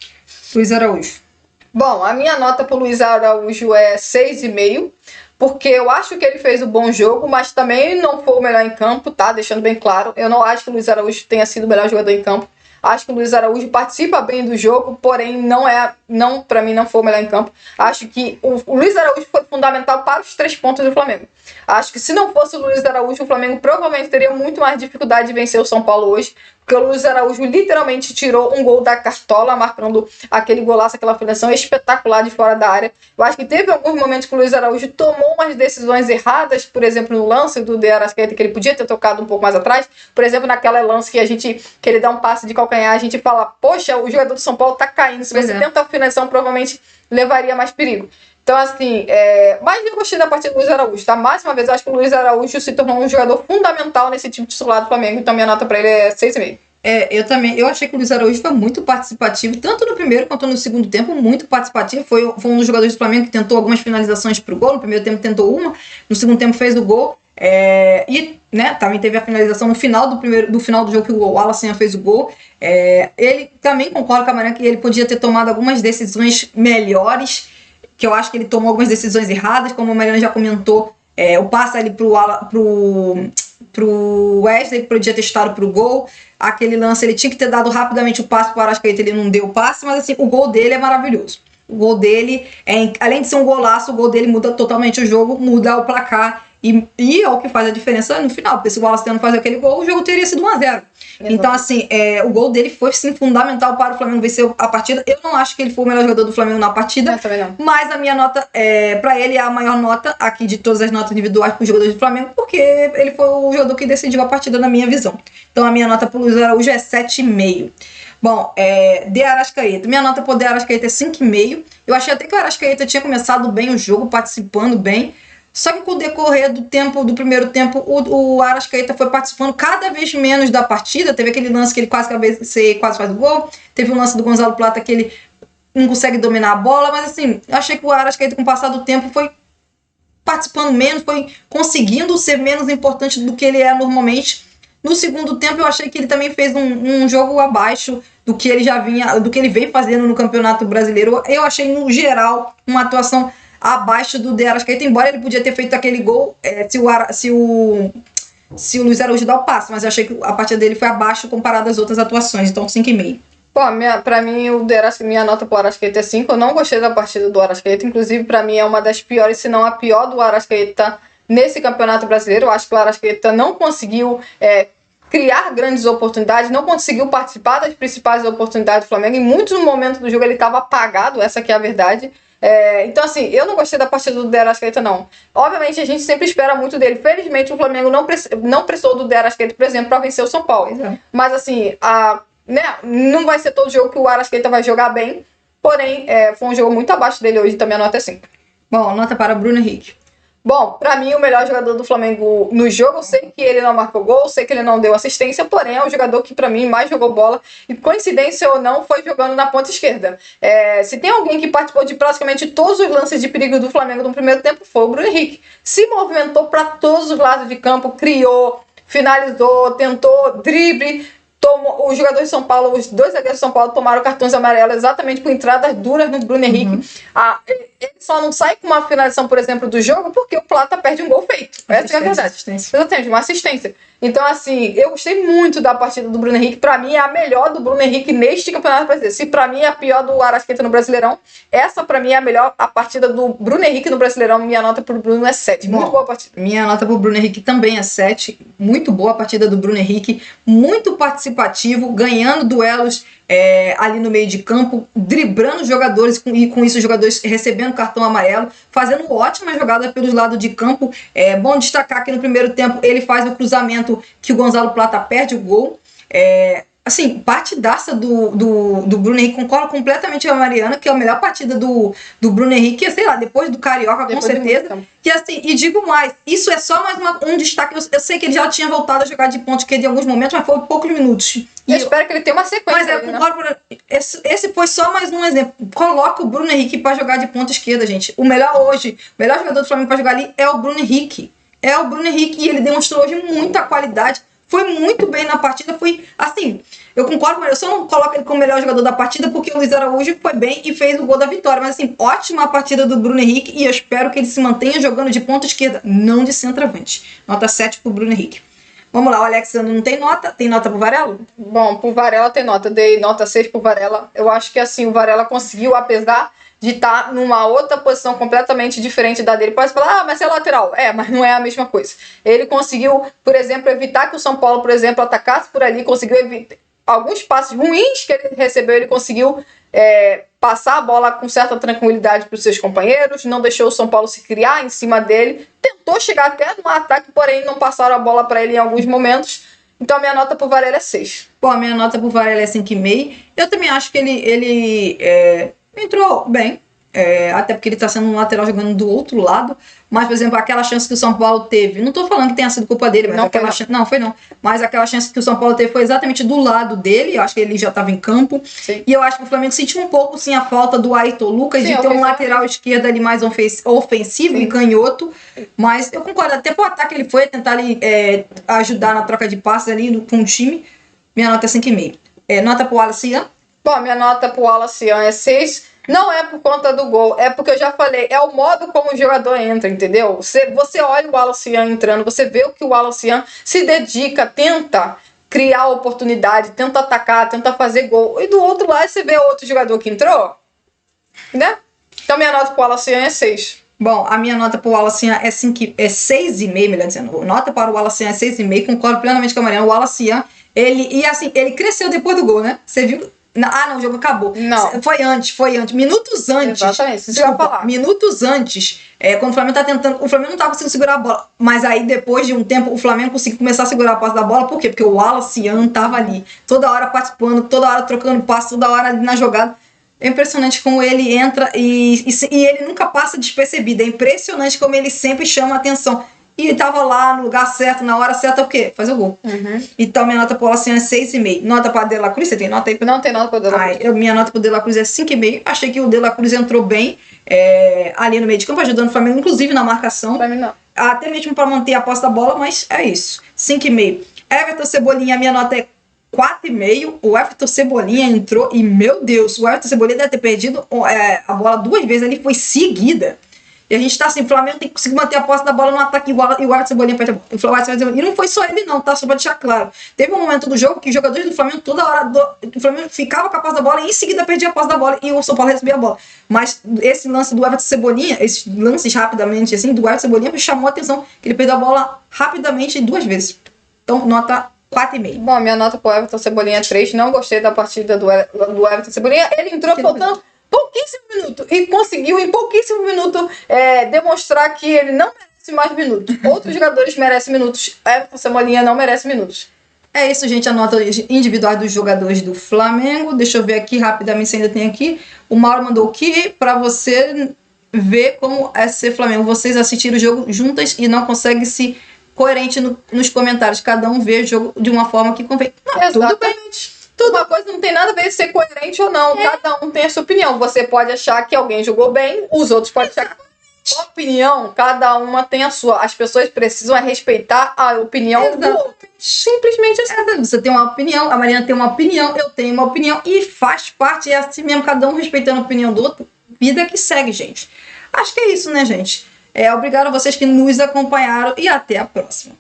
Luiz Araújo. Bom, a minha nota para o Luiz Araújo é 6,5, porque eu acho que ele fez um bom jogo, mas também não foi o melhor em campo, tá? Deixando bem claro. Eu não acho que o Luiz Araújo tenha sido o melhor jogador em campo. Acho que o Luiz Araújo participa bem do jogo, porém para mim não foi o melhor em campo. Acho que o Luiz Araújo foi fundamental para os 3 pontos do Flamengo. Acho que se não fosse o Luiz Araújo, o Flamengo provavelmente teria muito mais dificuldade de vencer o São Paulo hoje, porque o Luiz Araújo literalmente tirou um gol da cartola, marcando aquele golaço, aquela finalização espetacular de fora da área. Eu acho que teve alguns momentos que o Luiz Araújo tomou umas decisões erradas, por exemplo, no lance do De Arrascaeta, que ele podia ter tocado um pouco mais atrás. Por exemplo, naquela lance que ele dá um passe de calcanhar, a gente fala, poxa, o jogador do São Paulo tá caindo. Se você tenta a finalização, provavelmente levaria mais perigo. Então, assim, mas eu gostei da partida do Luiz Araújo, tá? Mais uma vez, eu acho que o Luiz Araújo se tornou um jogador fundamental nesse time titular do Flamengo, então minha nota pra ele é 6,5. Eu achei que o Luiz Araújo foi muito participativo, tanto no primeiro quanto no segundo tempo, muito participativo. Foi um dos jogadores do Flamengo que tentou algumas finalizações pro gol. No primeiro tempo tentou uma, no segundo tempo fez o gol. E também teve a finalização no final do final do jogo que o Wallace fez o gol. Ele também concorda com a Mariana que ele podia ter tomado algumas decisões melhores, que eu acho que ele tomou algumas decisões erradas, como a Mariana já comentou, o passe ali pro Wesley, que podia ter estado pro gol. Aquele lance, ele tinha que ter dado rapidamente o passe pro Arrascaeta, ele não deu o passe, mas assim, o gol dele é maravilhoso. O gol dele, além de ser um golaço, o gol dele muda totalmente o jogo, muda o placar, e é o que faz a diferença no final, porque se o Wallace não fazer aquele gol, o jogo teria sido 1-0. Então, assim, o gol dele foi, sim, fundamental para o Flamengo vencer a partida. Eu não acho que ele foi o melhor jogador do Flamengo na partida, mas a minha nota, para ele, é a maior nota aqui de todas as notas individuais para os jogadores do Flamengo, porque ele foi o jogador que decidiu a partida na minha visão. Então, a minha nota para o Luiz Araújo é 7,5. Bom, De Arrascaeta. Minha nota para o De Arrascaeta é 5,5. Eu achei até que o Arrascaeta tinha começado bem o jogo, participando bem. Só que com o decorrer do primeiro tempo, o Arrascaeta foi participando cada vez menos da partida. Teve aquele lance que ele quase faz o gol. Teve o lance do Gonzalo Plata que ele não consegue dominar a bola. Mas assim, eu achei que o Arrascaeta, com o passar do tempo, foi participando menos, foi conseguindo ser menos importante do que ele é normalmente. No segundo tempo, eu achei que ele também fez um jogo abaixo do que ele vem fazendo no Campeonato Brasileiro. Eu achei, no geral, uma atuação abaixo do De Arrascaeta, embora ele podia ter feito aquele gol se o Luiz Araújo dá o passe, mas eu achei que a partida dele foi abaixo comparado às outras atuações, então 5,5. Bom, pra mim, minha nota pro Arrascaeta é 5. Eu não gostei da partida do Arrascaeta, inclusive pra mim é uma das piores, se não a pior do Arrascaeta nesse Campeonato Brasileiro. Eu acho que o Arrascaeta não conseguiu criar grandes oportunidades, não conseguiu participar das principais oportunidades do Flamengo. Em muitos momentos do jogo ele estava apagado, essa que é a verdade. Então, assim, eu não gostei da partida do De Arrascaeta, não. Obviamente, a gente sempre espera muito dele. Felizmente, o Flamengo não precisou do De Arrascaeta, por exemplo, para vencer o São Paulo. Mas, assim, não vai ser todo jogo que o Arrascaeta vai jogar bem. Porém, foi um jogo muito abaixo dele hoje, também a nota é 5. Bom, nota para Bruno Henrique. Bom, pra mim o melhor jogador do Flamengo no jogo, eu sei que ele não marcou gol, sei que ele não deu assistência, porém é o jogador que pra mim mais jogou bola, e coincidência ou não, foi jogando na ponta esquerda. Se tem alguém que participou de praticamente todos os lances de perigo do Flamengo no primeiro tempo, foi o Bruno Henrique. Se movimentou pra todos os lados de campo, criou, finalizou, tentou, drible. Os jogadores de São Paulo, os dois zagueiros de São Paulo tomaram cartões amarelos exatamente por entradas duras no Bruno Henrique. Ele só não sai com uma finalização, por exemplo, do jogo porque o Plata perde um gol feito. Essa é a verdade. Exatamente, uma assistência. Então, assim, eu gostei muito da partida do Bruno Henrique. Pra mim, é a melhor do Bruno Henrique neste Campeonato Brasileiro. Se pra mim é a pior do Arrascaeta no Brasileirão, essa pra mim é a melhor, a partida do Bruno Henrique no Brasileirão. Minha nota pro Bruno é 7. Muito boa partida. Minha nota pro Bruno Henrique também é 7. Muito boa a partida do Bruno Henrique. Muito participativo, ganhando duelos ali no meio de campo, driblando os jogadores e com isso os jogadores recebendo cartão amarelo, fazendo ótima jogada pelos lados de campo. É bom destacar que no primeiro tempo ele faz o cruzamento que o Gonzalo Plata perde o gol. Assim, partidaça do Bruno Henrique, concordo completamente com a Mariana, que é a melhor partida do Bruno Henrique, sei lá, depois do Carioca, com certeza. Que assim, e digo mais, isso é só mais um destaque. Eu sei que ele já tinha voltado a jogar de ponta esquerda em alguns momentos, mas foi poucos minutos. Eu espero que ele tenha uma sequência. Mas eu concordo, esse foi só mais um exemplo. Coloca o Bruno Henrique para jogar de ponta esquerda, gente. O melhor jogador do Flamengo para jogar ali é o Bruno Henrique. É o Bruno Henrique, e ele demonstrou hoje muita qualidade. Foi muito bem na partida, foi assim, eu concordo, mas eu só não coloco ele como melhor jogador da partida porque o Luiz Araújo foi bem e fez o gol da vitória, mas assim, ótima partida do Bruno Henrique, e eu espero que ele se mantenha jogando de ponta esquerda, não de centroavante. Nota 7 pro Bruno Henrique. Vamos lá, o Alexandre não tem nota pro Varela? Bom, pro Varela tem nota, dei nota 6 pro Varela. Eu acho que assim, o Varela conseguiu, apesar de estar numa outra posição completamente diferente da dele. Pode falar, mas é lateral. Mas não é a mesma coisa. Ele conseguiu, por exemplo, evitar que o São Paulo, por exemplo, atacasse por ali, conseguiu evitar alguns passes ruins que ele recebeu, ele conseguiu passar a bola com certa tranquilidade para os seus companheiros, não deixou o São Paulo se criar em cima dele, tentou chegar até no ataque, porém não passaram a bola para ele em alguns momentos. Então a minha nota pro Varela é 6. Pô, a minha nota pro Varela é 5,5. Eu também acho que ele entrou bem, até porque ele está sendo um lateral jogando do outro lado. Mas, por exemplo, aquela chance que o São Paulo teve, não estou falando que tenha sido culpa dele, mas não foi. Mas aquela chance que o São Paulo teve foi exatamente do lado dele. Eu acho que ele já estava em campo. Sim. E eu acho que o Flamengo sentiu um pouco, sim, a falta do Ayrton Lucas, de ter um lateral esquerdo ali mais ofensivo e canhoto. Mas eu concordo, até pro ataque ele foi tentar ali, ajudar na troca de passes ali com o time. Minha nota é 5,5. Nota pro Wallace Ian? Bom, minha nota pro Wallace Ian é 6. Não é por conta do gol, é porque eu já falei, é o modo como o jogador entra, entendeu? Você olha o Wallace Ian entrando, você vê o que o Wallace Ian se dedica, tenta criar oportunidade, tenta atacar, tenta fazer gol. E do outro lado você vê outro jogador que entrou, né? Então minha nota pro Wallace Ian é 6. Bom, a minha nota para o Wallace Ian é 6,5, melhor dizendo. Nota para o Wallace Ian é 6,5, concordo plenamente com a Mariana. O Wallace Ian, ele cresceu depois do gol, né? Você viu? Não, o jogo acabou. Não. Foi antes. Minutos antes. Exatamente, isso que eu ia falar. Minutos antes, quando o Flamengo tá tentando. O Flamengo não tava conseguindo segurar a bola. Mas aí, depois de um tempo, o Flamengo conseguiu começar a segurar a posse da bola. Por quê? Porque o Wallace Ian tava ali. Toda hora participando, toda hora trocando passe, toda hora ali na jogada. É impressionante como ele entra e ele nunca passa despercebido. É impressionante como ele sempre chama a atenção. E ele tava lá no lugar certo, na hora certa, o quê? Fazer o gol. Uhum. Então, minha nota pro Wallace Ian é 6,5. Nota pra De La Cruz, você tem nota aí? Não tem nota pra De La Cruz. Minha nota pro De La Cruz é 5,5. Achei que o De La Cruz entrou bem ali no meio de campo, ajudando o Flamengo, inclusive na marcação. Pra mim, não. Até mesmo para manter a posse da bola, mas é isso. 5,5. Everton Cebolinha, minha nota é 4,5. O Everton Cebolinha entrou e, meu Deus, o Everton Cebolinha deve ter perdido a bola 2 vezes, ali foi seguida. E a gente tá assim, o Flamengo tem que conseguir manter a posse da bola no ataque igual, e o Everton Cebolinha perde a bola. E não foi só ele não, tá? Só pra deixar claro. Teve um momento do jogo que os jogadores do Flamengo, toda hora, o Flamengo ficava com a posse da bola e em seguida perdia a posse da bola e o São Paulo recebia a bola. Mas esse lance do Everton Cebolinha, esses lances rapidamente assim, do Everton Cebolinha me chamou a atenção, que ele perdeu a bola rapidamente 2 vezes. Então, nota 4,5. Bom, minha nota pro Everton Cebolinha é 3. Não gostei da partida do Everton Cebolinha. Ele entrou faltando pouquíssimo minuto e conseguiu em pouquíssimo minuto demonstrar que ele não merece mais minutos. Outros jogadores merecem minutos. Everton Cebolinha não merece minutos. É isso, gente, a nota individual dos jogadores do Flamengo. Deixa eu ver aqui rapidamente se ainda tem aqui. O Mauro mandou aqui para você ver como é ser Flamengo. Vocês assistiram o jogo juntas e não conseguem se coerente nos comentários. Cada um vê o jogo de uma forma que convém. Não, tudo bem. Uma coisa não tem nada a ver ser coerente ou não. Cada um tem a sua opinião. Você pode achar que alguém jogou bem, os outros podem achar que... Opinião, cada uma tem a sua. As pessoas precisam respeitar a opinião do outro. Simplesmente assim. Você tem uma opinião, a Mariana tem uma opinião, eu tenho uma opinião e faz parte, é assim mesmo, cada um respeitando a opinião do outro. Vida que segue, gente. Acho que é isso, né, gente? Obrigado a vocês que nos acompanharam e até a próxima.